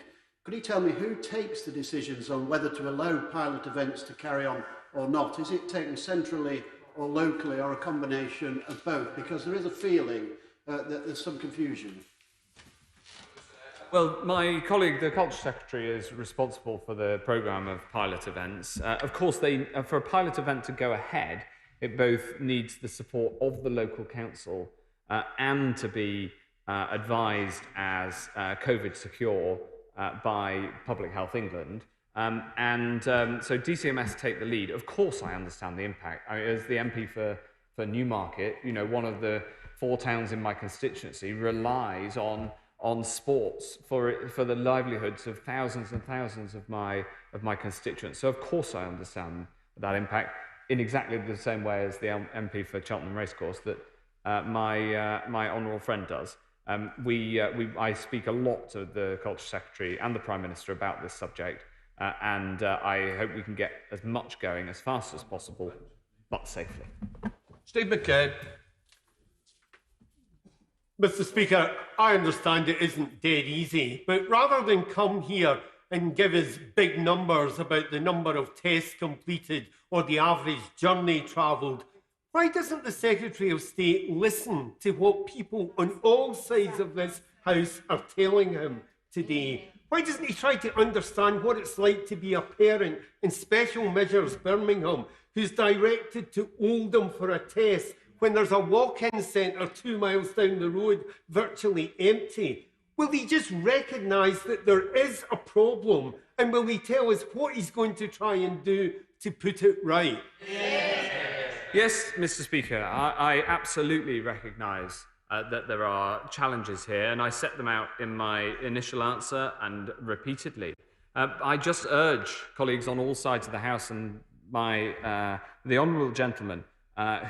Could you tell me who takes the decisions on whether to allow pilot events to carry on or not? Is it taken centrally or locally, or a combination of both? Because there is a feeling that there's some confusion. Well, my colleague, the Culture Secretary, is responsible for the programme of pilot events. Of course, for a pilot event to go ahead, it both needs the support of the local council and to be advised as COVID secure by Public Health England. So DCMS take the lead. Of course, I understand the impact. As the MP for Newmarket, one of the 4 towns in my constituency relies on sports for the livelihoods of thousands and thousands of my constituents. So of course I understand that impact in exactly the same way as the MP for Cheltenham Racecourse that my honourable friend does. I speak a lot to the Culture Secretary and the Prime Minister about this subject, and I hope we can get as much going as fast as possible, but safely. Steve McCabe. Mr. Speaker, I understand it isn't dead easy, but rather than come here and give us big numbers about the number of tests completed or the average journey travelled, Why doesn't the Secretary of State listen to what people on all sides of this House are telling him today? Why doesn't he try to understand what it's like to be a parent in Special Measures Birmingham who's directed to Oldham for a test when there's a walk-in centre 2 miles down the road virtually empty? Will he just recognise that there is a problem, and will he tell us what he's going to try and do to put it right? Yes, Mr. Speaker, I absolutely recognise that there are challenges here, and I set them out in my initial answer and repeatedly. I just urge colleagues on all sides of the House and the honourable gentleman,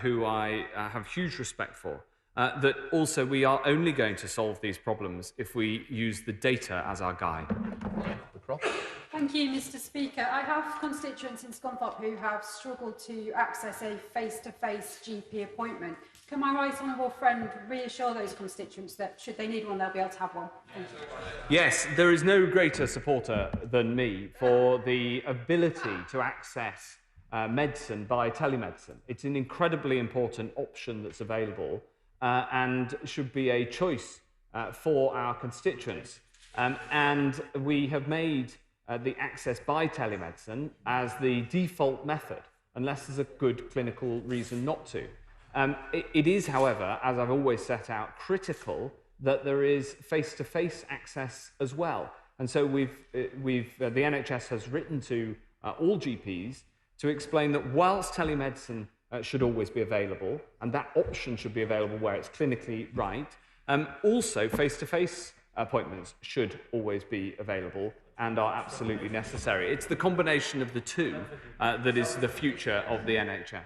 who I have huge respect for, that also we are only going to solve these problems if we use the data as our guide. Thank you, Mr. Speaker. I have constituents in Scunthorpe who have struggled to access a face-to-face GP appointment. Can my right honourable friend reassure those constituents that should they need one, they'll be able to have one? Thank you. Yes, there is no greater supporter than me for the ability to access medicine by telemedicine. It's an incredibly important option that's available and should be a choice for our constituents. And we have made the access by telemedicine as the default method, unless there's a good clinical reason not to. It is, however, as I've always set out, critical that there is face-to-face access as well. And so the NHS has written to all GPs to explain that whilst telemedicine should always be available, and that option should be available where it's clinically right, also face-to-face appointments should always be available and are absolutely necessary. It's the combination of the two that is the future of the NHS.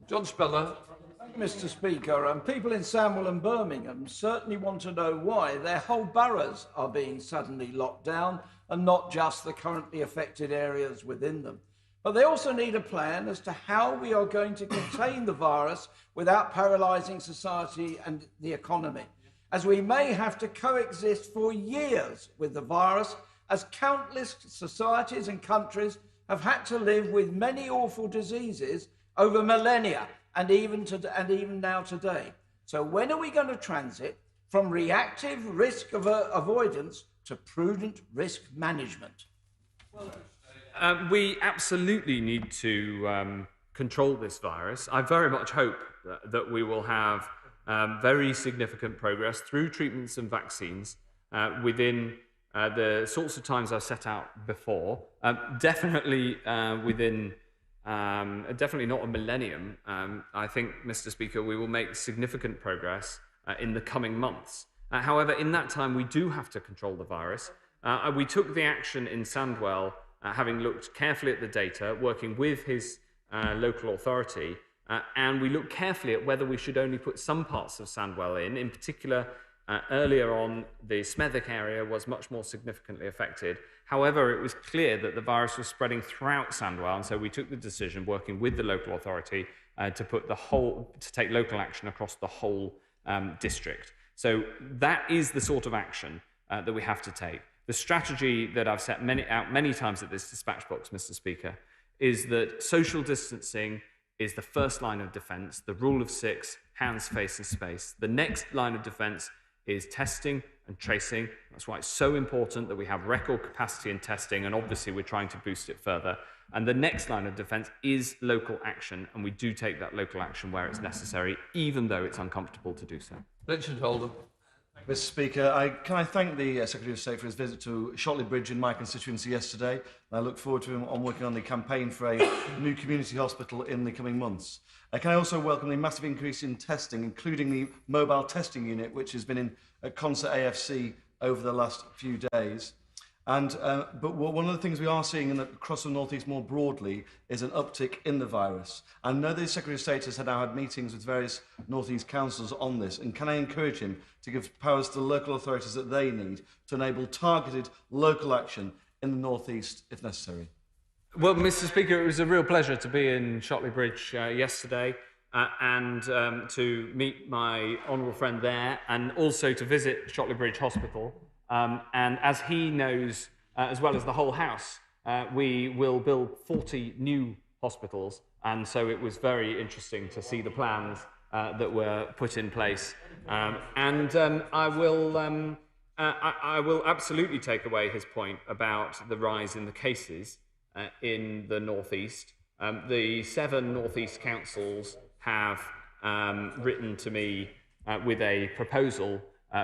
John Speller. Thank you, Mr. Speaker. People in Sandwell and Birmingham certainly want to know why their whole boroughs are being suddenly locked down and not just the currently affected areas within them. But they also need a plan as to how we are going to contain the virus without paralysing society and the economy, as we may have to coexist for years with the virus, as countless societies and countries have had to live with many awful diseases over millennia and even now today. So when are we going to transit from reactive risk avoidance to prudent risk management? We absolutely need to control this virus. I very much hope that we will have very significant progress through treatments and vaccines within the sorts of times I've set out before. Definitely definitely not a millennium. I think, Mr. Speaker, we will make significant progress in the coming months. However, in that time, we do have to control the virus. We took the action in Sandwell, having looked carefully at the data, working with his local authority, and we looked carefully at whether we should only put some parts of Sandwell in particular. Earlier on, the Smethwick area was much more significantly affected. However, it was clear that the virus was spreading throughout Sandwell, and so we took the decision, working with the local authority, to take local action across the whole district. So that is the sort of action that we have to take. The strategy that I've set out many times at this dispatch box, Mr. Speaker, is that social distancing is the first line of defence, the rule of 6, hands, face and space. The next line of defence is testing and tracing. That's why it's so important that we have record capacity in testing, and obviously we're trying to boost it further. And the next line of defence is local action, and we do take that local action where it's necessary, even though it's uncomfortable to do so. Richard Holden. Mr. Speaker, can I thank the Secretary of State for his visit to Shotley Bridge in my constituency yesterday. I look forward to him on working on the campaign for a new community hospital in the coming months. Can I also welcome the massive increase in testing, including the mobile testing unit, which has been in concert AFC over the last few days. But one of the things we are seeing across the North East more broadly is an uptick in the virus. I know the Secretary of State has now had meetings with various North East councils on this, and can I encourage him to give powers to the local authorities that they need to enable targeted local action in the North East if necessary? Well, Mr. Speaker, it was a real pleasure to be in Shotley Bridge yesterday and to meet my honourable friend there, and also to visit Shotley Bridge Hospital. And as he knows, as well as the whole House, we will build 40 new hospitals, and so it was very interesting to see the plans that were put in place. I will absolutely take away his point about the rise in the cases in the northeast. The 7 northeast councils have written to me with a proposal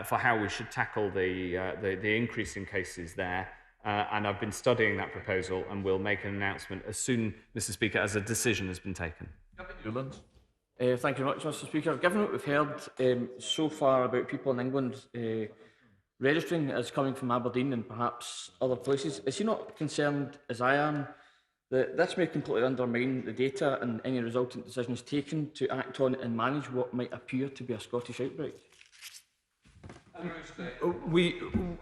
for how we should tackle the increase in cases there. And I've been studying that proposal and will make an announcement as soon, Mr. Speaker, as a decision has been taken. Thank you very much, Mr. Speaker. Given what we've heard so far about people in England registering as coming from Aberdeen and perhaps other places, is he not concerned, as I am, that this may completely undermine the data and any resultant decisions taken to act on and manage what might appear to be a Scottish outbreak?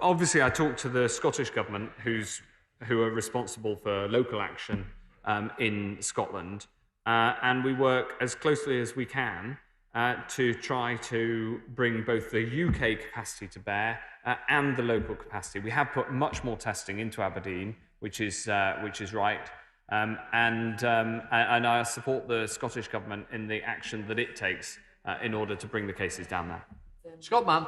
Obviously, I talked to the Scottish Government, who are responsible for local action in Scotland, and we work as closely as we can to try to bring both the UK capacity to bear and the local capacity. We have put much more testing into Aberdeen, which is right, and I support the Scottish Government in the action that it takes in order to bring the cases down there. Scott Mann.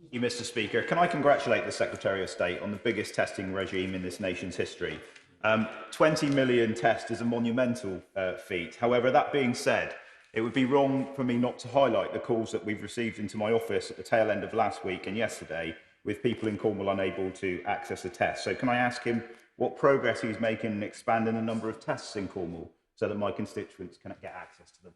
Thank you, Mr. Speaker. Can I congratulate the Secretary of State on the biggest testing regime in this nation's history? 20 million tests is a monumental feat. However, that being said, it would be wrong for me not to highlight the calls that we've received into my office at the tail end of last week and yesterday with people in Cornwall unable to access a test. So can I ask him what progress he's making in expanding the number of tests in Cornwall so that my constituents can get access to them?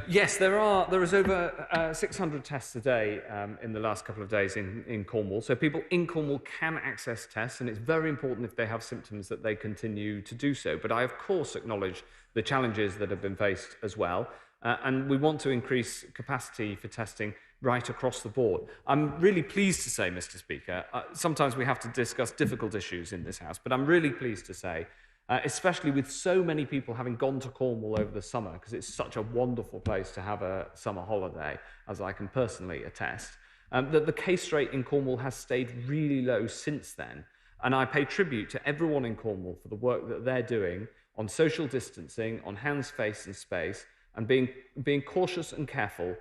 Yes, there is over 600 tests a day in the last couple of days in Cornwall. So people in Cornwall can access tests, and it's very important if they have symptoms that they continue to do so. But I, of course, acknowledge the challenges that have been faced as well. And we want to increase capacity for testing right across the board. I'm really pleased to say, Mr. Speaker, sometimes we have to discuss difficult issues in this House, but I'm really pleased to say especially with so many people having gone to Cornwall over the summer, because it's such a wonderful place to have a summer holiday, as I can personally attest, that the case rate in Cornwall has stayed really low since then. And I pay tribute to everyone in Cornwall for the work that they're doing on social distancing, on hands, face and space, and being cautious and careful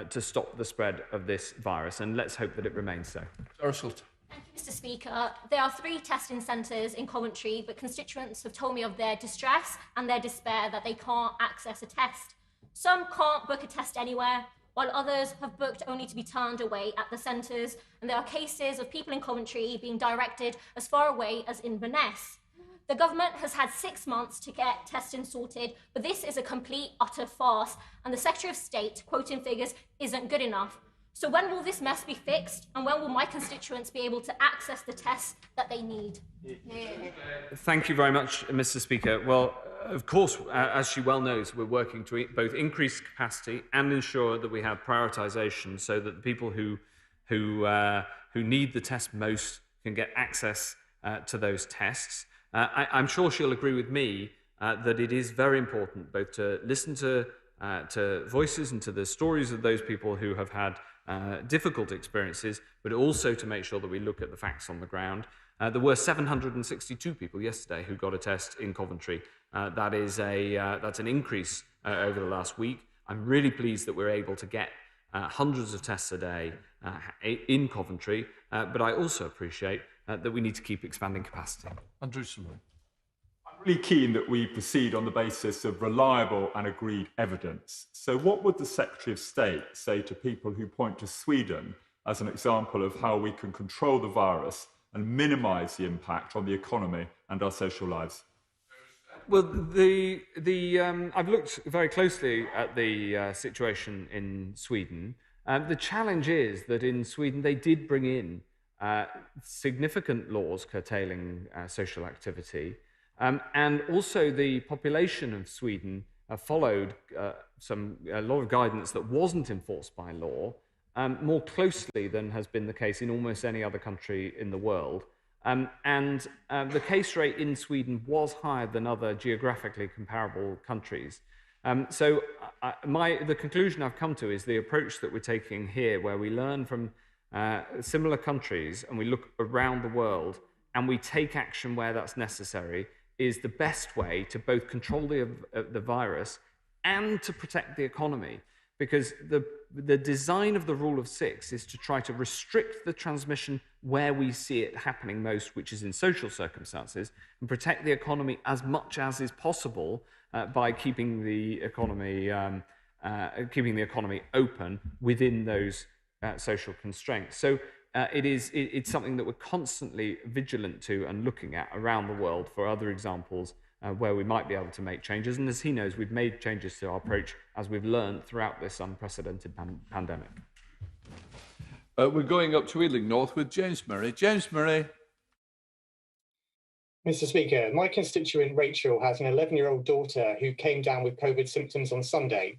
to stop the spread of this virus. And let's hope that it remains so. Thank you, Mr. Speaker. There are 3 testing centres in Coventry, but constituents have told me of their distress and their despair that they can't access a test. Some can't book a test anywhere, while others have booked only to be turned away at the centres, and there are cases of people in Coventry being directed as far away as Inverness. The government has had 6 months to get testing sorted, but this is a complete, utter farce, and the Secretary of State, quoting figures, isn't good enough. So when will this mess be fixed, and when will my constituents be able to access the tests that they need? Thank you very much, Mr. Speaker. Well, of course, as she well knows, we're working to both increase capacity and ensure that we have prioritisation so that the people who need the test most can get access to those tests. I'm sure she'll agree with me that it is very important both to listen to voices and to the stories of those people who have had difficult experiences, but also to make sure that we look at the facts on the ground. There were 762 people yesterday who got a test in Coventry. That's an increase over the last week. I'm really pleased that we're able to get hundreds of tests a day in Coventry, but I also appreciate that we need to keep expanding capacity. Andrew Simon. Really keen that we proceed on the basis of reliable and agreed evidence. So what would the Secretary of State say to people who point to Sweden as an example of how we can control the virus and minimise the impact on the economy and our social lives? Well, I've looked very closely at the situation in Sweden. The challenge is that in Sweden they did bring in significant laws curtailing social activity. And also the population of Sweden followed a lot of guidance that wasn't enforced by law more closely than has been the case in almost any other country in the world. The case rate in Sweden was higher than other geographically comparable countries. The conclusion I've come to is the approach that we're taking here, where we learn from similar countries and we look around the world and we take action where that's necessary, is the best way to both control the virus and to protect the economy. Because the design of the rule of six is to try to restrict the transmission where we see it happening most, which is in social circumstances, and protect the economy as much as is possible by keeping the economy open within those social constraints. So it's something that we're constantly vigilant to and looking at around the world for other examples where we might be able to make changes. And as he knows, we've made changes to our approach as we've learned throughout this unprecedented pandemic. We're going up to Ealing North with James Murray. James Murray. Mr. Speaker, my constituent Rachel has an 11-year-old daughter who came down with COVID symptoms on Sunday.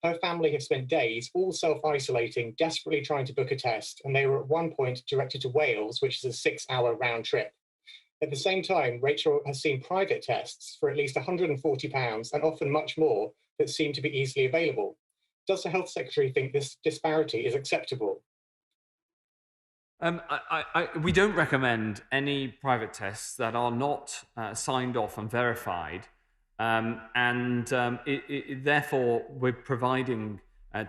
Her family have spent days all self-isolating, desperately trying to book a test, and they were at one point directed to Wales, which is a 6-hour round trip. At the same time, Rachel has seen private tests for at least £140 and often much more that seem to be easily available. Does the Health Secretary think this disparity is acceptable? We don't recommend any private tests that are not signed off and verified. Therefore, we're providing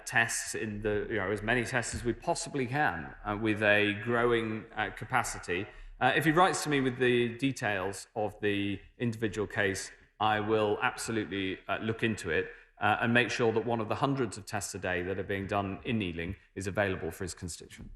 tests in as many tests as we possibly can with a growing capacity. If he writes to me with the details of the individual case, I will absolutely look into it and make sure that one of the hundreds of tests a day that are being done in Ealing is available for his constituent.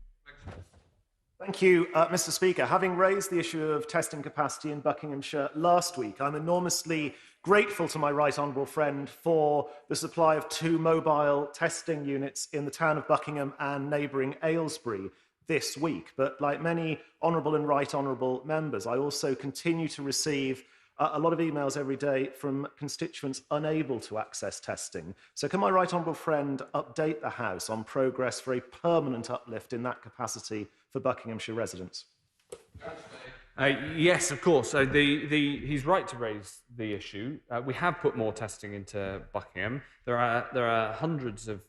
Thank you, Mr. Speaker. Having raised the issue of testing capacity in Buckinghamshire last week, I'm enormously grateful to my right honourable friend for the supply of 2 mobile testing units in the town of Buckingham and neighbouring Aylesbury this week. But like many honourable and right honourable members, I also continue to receive a lot of emails every day from constituents unable to access testing. So can my right honourable friend update the House on progress for a permanent uplift in that capacity for Buckinghamshire residents? Yes, of course. So he's right to raise the issue. We have put more testing into Buckingham. There are hundreds of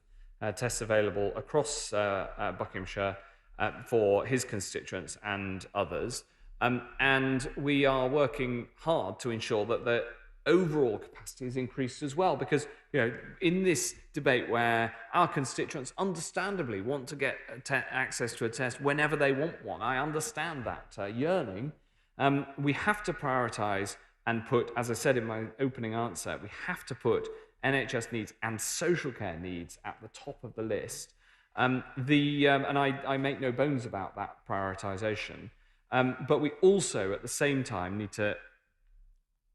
tests available across Buckinghamshire for his constituents and others. And we are working hard to ensure that the overall capacity is increased as well, because in this debate where our constituents understandably want to get access to a test whenever they want one, I understand that yearning. We have to prioritise and put, as I said in my opening answer, we have to put NHS needs and social care needs at the top of the list. And I make no bones about that prioritisation. But we also, at the same time, need to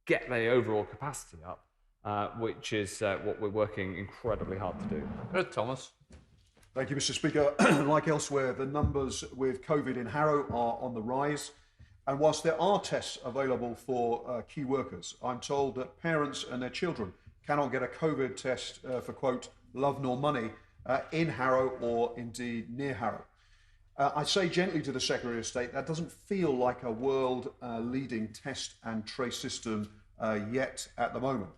get the overall capacity up, which is what we're working incredibly hard to do. Thomas. Thank you, Mr. Speaker. Like elsewhere, the numbers with COVID in Harrow are on the rise. And whilst there are tests available for key workers, I'm told that parents and their children cannot get a COVID test for, quote, love nor money in Harrow or indeed near Harrow. I say gently to the Secretary of State, that doesn't feel like a world-leading test and trace system yet at the moment.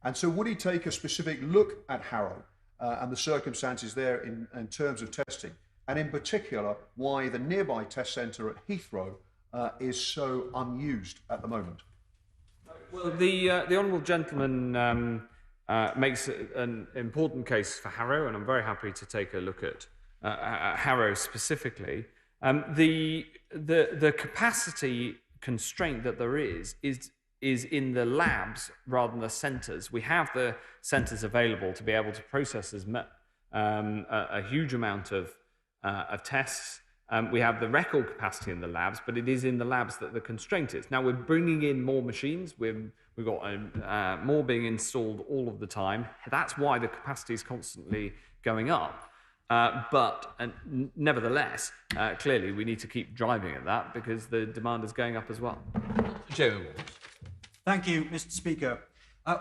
And so would he take a specific look at Harrow and the circumstances there in terms of testing, and in particular, why the nearby test centre at Heathrow is so unused at the moment? Well, the honourable gentleman makes an important case for Harrow, and I'm very happy to take a look at Harrow specifically. The capacity constraint that there is in the labs rather than the centres. We have the centres available to be able to process a huge amount of tests. We have the record capacity in the labs, but it is in the labs that the constraint is. Now we're bringing in more machines. We've got more being installed all of the time. That's why the capacity is constantly going up. But nevertheless, clearly we need to keep driving at that because the demand is going up as well. Jeremy. Thank you, Mr. Speaker.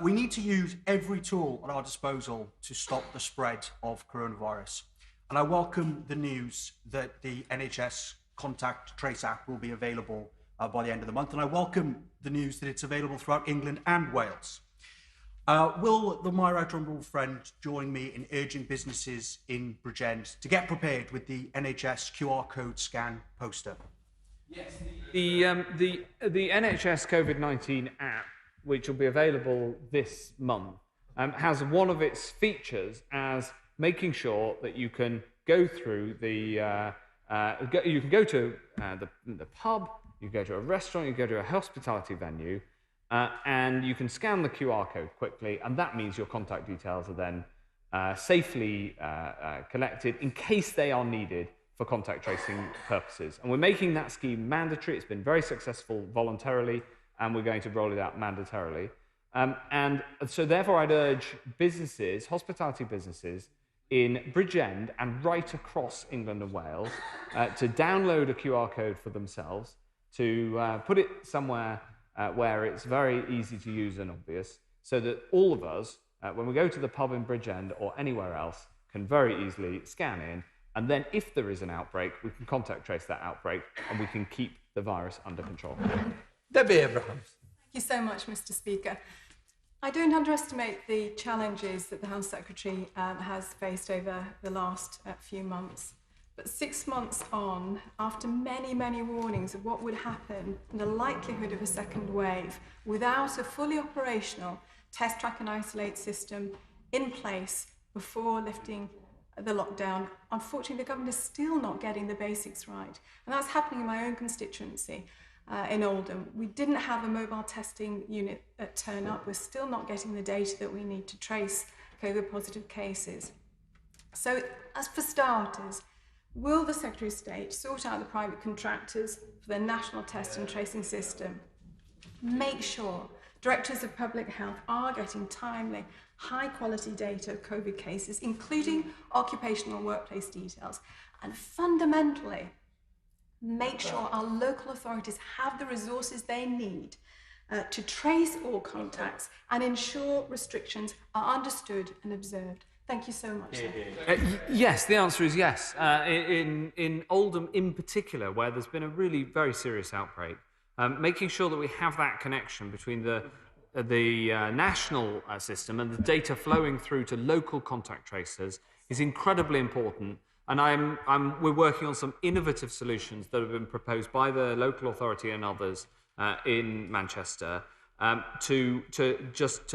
We need to use every tool at our disposal to stop the spread of coronavirus. And I welcome the news that the NHS Contact Trace app will be available by the end of the month. And I welcome the news that it's available throughout England and Wales. Will my right honourable friend join me in urging businesses in Bridgend to get prepared with the NHS QR code scan poster? The NHS COVID-19 app, which will be available this month, has one of its features as making sure that you can go through the you can go to the pub, you go to a restaurant, you go to a hospitality venue, and you can scan the QR code quickly, and that means your contact details are then safely collected in case they are needed for contact tracing purposes. And we're making that scheme mandatory. It's been very successful voluntarily, and we're going to roll it out mandatorily. And so therefore I'd urge businesses, hospitality businesses, in Bridgend and right across England and Wales to download a QR code for themselves, to put it somewhere where it's very easy to use and obvious, so that all of us, when we go to the pub in Bridgend or anywhere else, can very easily scan in, and then if there is an outbreak, we can contact trace that outbreak and we can keep the virus under control. Debbie Abrahams. Thank you so much, Mr. Speaker. I don't underestimate the challenges that the Health Secretary has faced over the last few months. But 6 months on, after many, many warnings of what would happen and the likelihood of a second wave, without a fully operational test, track and isolate system in place before lifting the lockdown, unfortunately the government is still not getting the basics right. And that's happening in my own constituency. In Oldham, we didn't have a mobile testing unit turn up. We're still not getting the data that we need to trace COVID positive cases. So, as for starters, will the Secretary of State sort out the private contractors for the national test and tracing system? Make sure directors of public health are getting timely, high quality data of COVID cases, including occupational and workplace details, and fundamentally, make sure our local authorities have the resources they need to trace all contacts and ensure restrictions are understood and observed. Thank you so much. Yes, the answer is yes. In Oldham in particular, where there's been a really very serious outbreak, making sure that we have that connection between the national system and the data flowing through to local contact tracers is incredibly important. And we're working on some innovative solutions that have been proposed by the local authority and others in Manchester to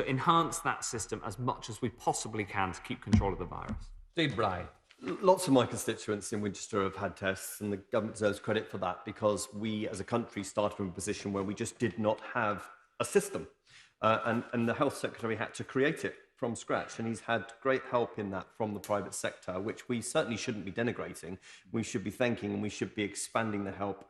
enhance that system as much as we possibly can to keep control of the virus. Steve Bryant. Lots of my constituents in Winchester have had tests, and the government deserves credit for that, because we as a country started from a position where we just did not have a system. And the Health Secretary had to create it from scratch, and he's had great help in that from the private sector, which we certainly shouldn't be denigrating. We should be thanking, and we should be expanding the help.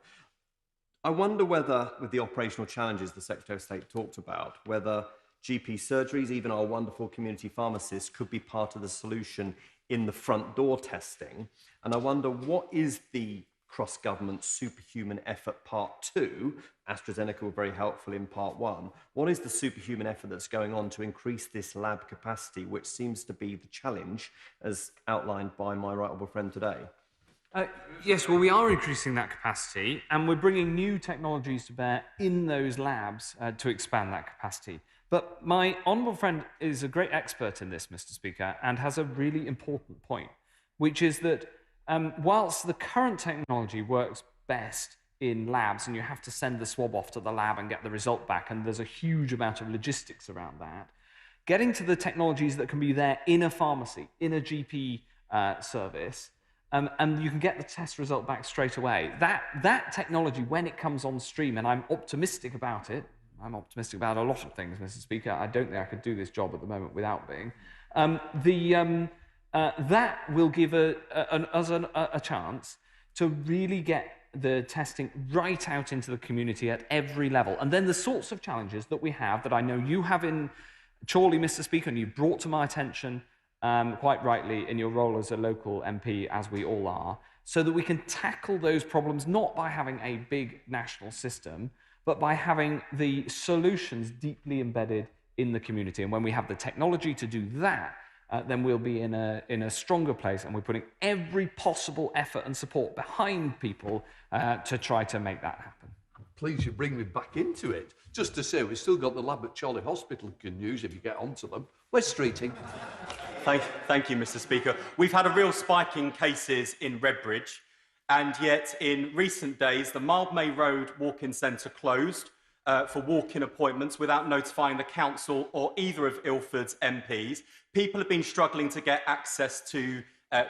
I wonder whether, with the operational challenges the Secretary of State talked about, whether GP surgeries, even our wonderful community pharmacists, could be part of the solution in the front door testing. And I wonder, what is the cross-government superhuman effort part 2? AstraZeneca were very helpful in part 1. What is the superhuman effort that's going on to increase this lab capacity, which seems to be the challenge, as outlined by my right honourable friend today? Yes, well, we are increasing that capacity, and we're bringing new technologies to bear in those labs to expand that capacity. But my honourable friend is a great expert in this, Mr. Speaker, and has a really important point, which is that whilst the current technology works best in labs, and you have to send the swab off to the lab and get the result back, and there's a huge amount of logistics around that, getting to the technologies that can be there in a pharmacy, in a GP service, and you can get the test result back straight away. That technology, when it comes on stream, and I'm optimistic about it, I'm optimistic about a lot of things, Mr. Speaker. I don't think I could do this job at the moment without being. That will give us a chance to really get the testing right out into the community at every level. And then the sorts of challenges that we have, that I know you have in Chorley, Mr. Speaker, and you brought to my attention quite rightly in your role as a local MP, as we all are, so that we can tackle those problems not by having a big national system, but by having the solutions deeply embedded in the community. And when we have the technology to do that, then we'll be in a stronger place, and we're putting every possible effort and support behind people to try to make that happen. Please, you bring me back into it. Just to say, we've still got the lab at Chorley Hospital you can use if you get onto them. West Streeting. Thank you, Mr. Speaker. We've had a real spike in cases in Redbridge. And yet, in recent days, the Mildmay Road Walk-in Centre closed for walk-in appointments without notifying the council or either of Ilford's MPs. People have been struggling to get access to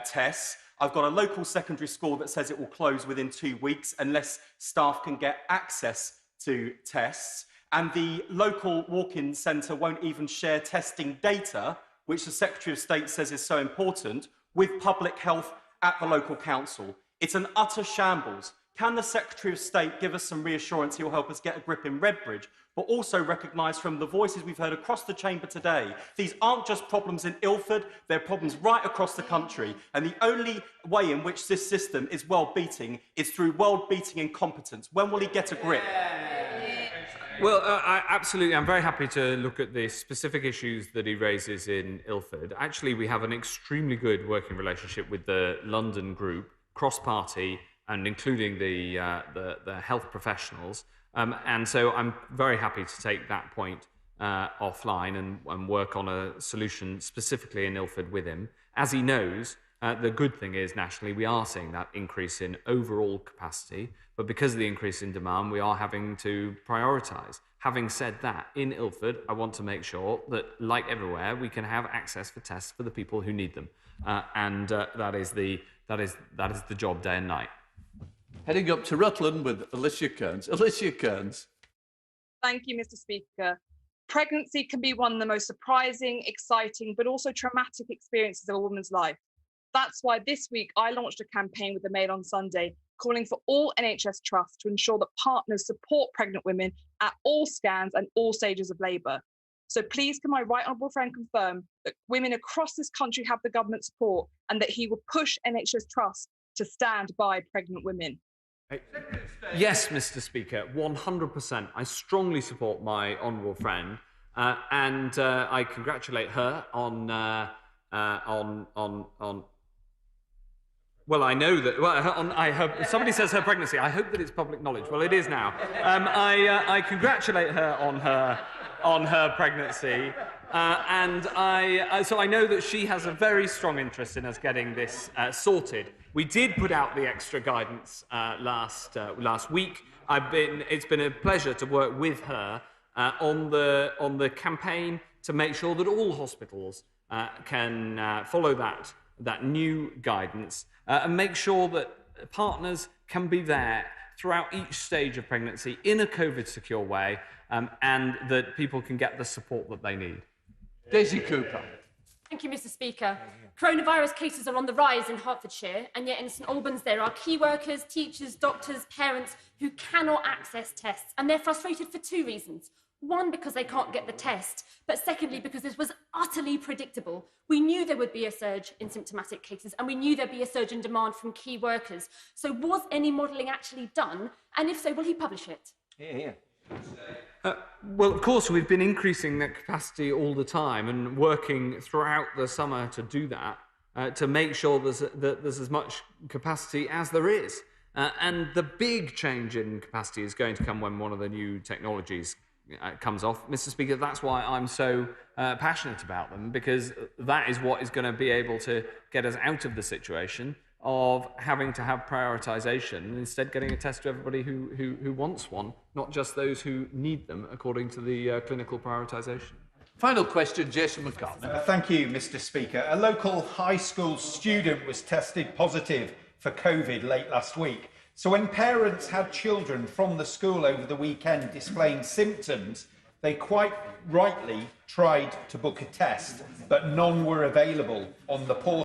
tests. I've got a local secondary school that says it will close within 2 weeks unless staff can get access to tests. And the local walk-in centre won't even share testing data, which the Secretary of State says is so important, with public health at the local council. It's an utter shambles. Can the Secretary of State give us some reassurance he'll help us get a grip in Redbridge, but also recognise from the voices we've heard across the chamber today, these aren't just problems in Ilford, they're problems right across the country. And the only way in which this system is world-beating is through world-beating incompetence. When will he get a grip? Well, absolutely. I'm very happy to look at the specific issues that he raises in Ilford. Actually, we have an extremely good working relationship with the London group, cross-party, and including the health professionals. And so I'm very happy to take that point offline and work on a solution specifically in Ilford with him. As he knows, the good thing is nationally we are seeing that increase in overall capacity, but because of the increase in demand, we are having to prioritise. Having said that, in Ilford, I want to make sure that, like everywhere, we can have access for tests for the people who need them, and that is the job day and night. Heading up to Rutland with Alicia Kearns. Alicia Kearns. Thank you, Mr. Speaker. Pregnancy can be one of the most surprising, exciting, but also traumatic experiences of a woman's life. That's why this week I launched a campaign with the Mail on Sunday calling for all NHS trusts to ensure that partners support pregnant women at all scans and all stages of labour. So please can my right honourable friend confirm that women across this country have the government support and that he will push NHS trusts to stand by pregnant women? Yes, Mr. Speaker, 100%. I strongly support my honourable friend, and I congratulate her on. Well, I know that. Well, somebody says her pregnancy. I hope that it's public knowledge. Well, it is now. I congratulate her on her pregnancy, so I know that she has a very strong interest in us getting this sorted. We did put out the extra guidance last week. It's been a pleasure to work with her on the campaign to make sure that all hospitals can follow that new guidance and make sure that partners can be there throughout each stage of pregnancy in a COVID-secure way, and that people can get the support that they need. Daisy Cooper. Thank you, Mr. Speaker. Coronavirus cases are on the rise in Hertfordshire, and yet in St Albans there are key workers, teachers, doctors, parents who cannot access tests, and they're frustrated for two reasons. One, because they can't get the test, but secondly, because this was utterly predictable. We knew there would be a surge in symptomatic cases, and we knew there'd be a surge in demand from key workers. So was any modelling actually done? And if so, will he publish it? Yeah. Well, of course, we've been increasing that capacity all the time and working throughout the summer to do that, to make sure there's as much capacity as there is. And the big change in capacity is going to come when one of the new technologies comes off. Mr. Speaker, that's why I'm so passionate about them, because that is what is going to be able to get us out of the situation of having to have prioritisation and instead getting a test to everybody who wants one, not just those who need them according to the clinical prioritisation. Final question, Jason McCartney. Thank you, Mr. Speaker. A local high school student was tested positive for COVID late last week. So when parents had children from the school over the weekend displaying symptoms, they quite rightly tried to book a test, but none were available on the portal.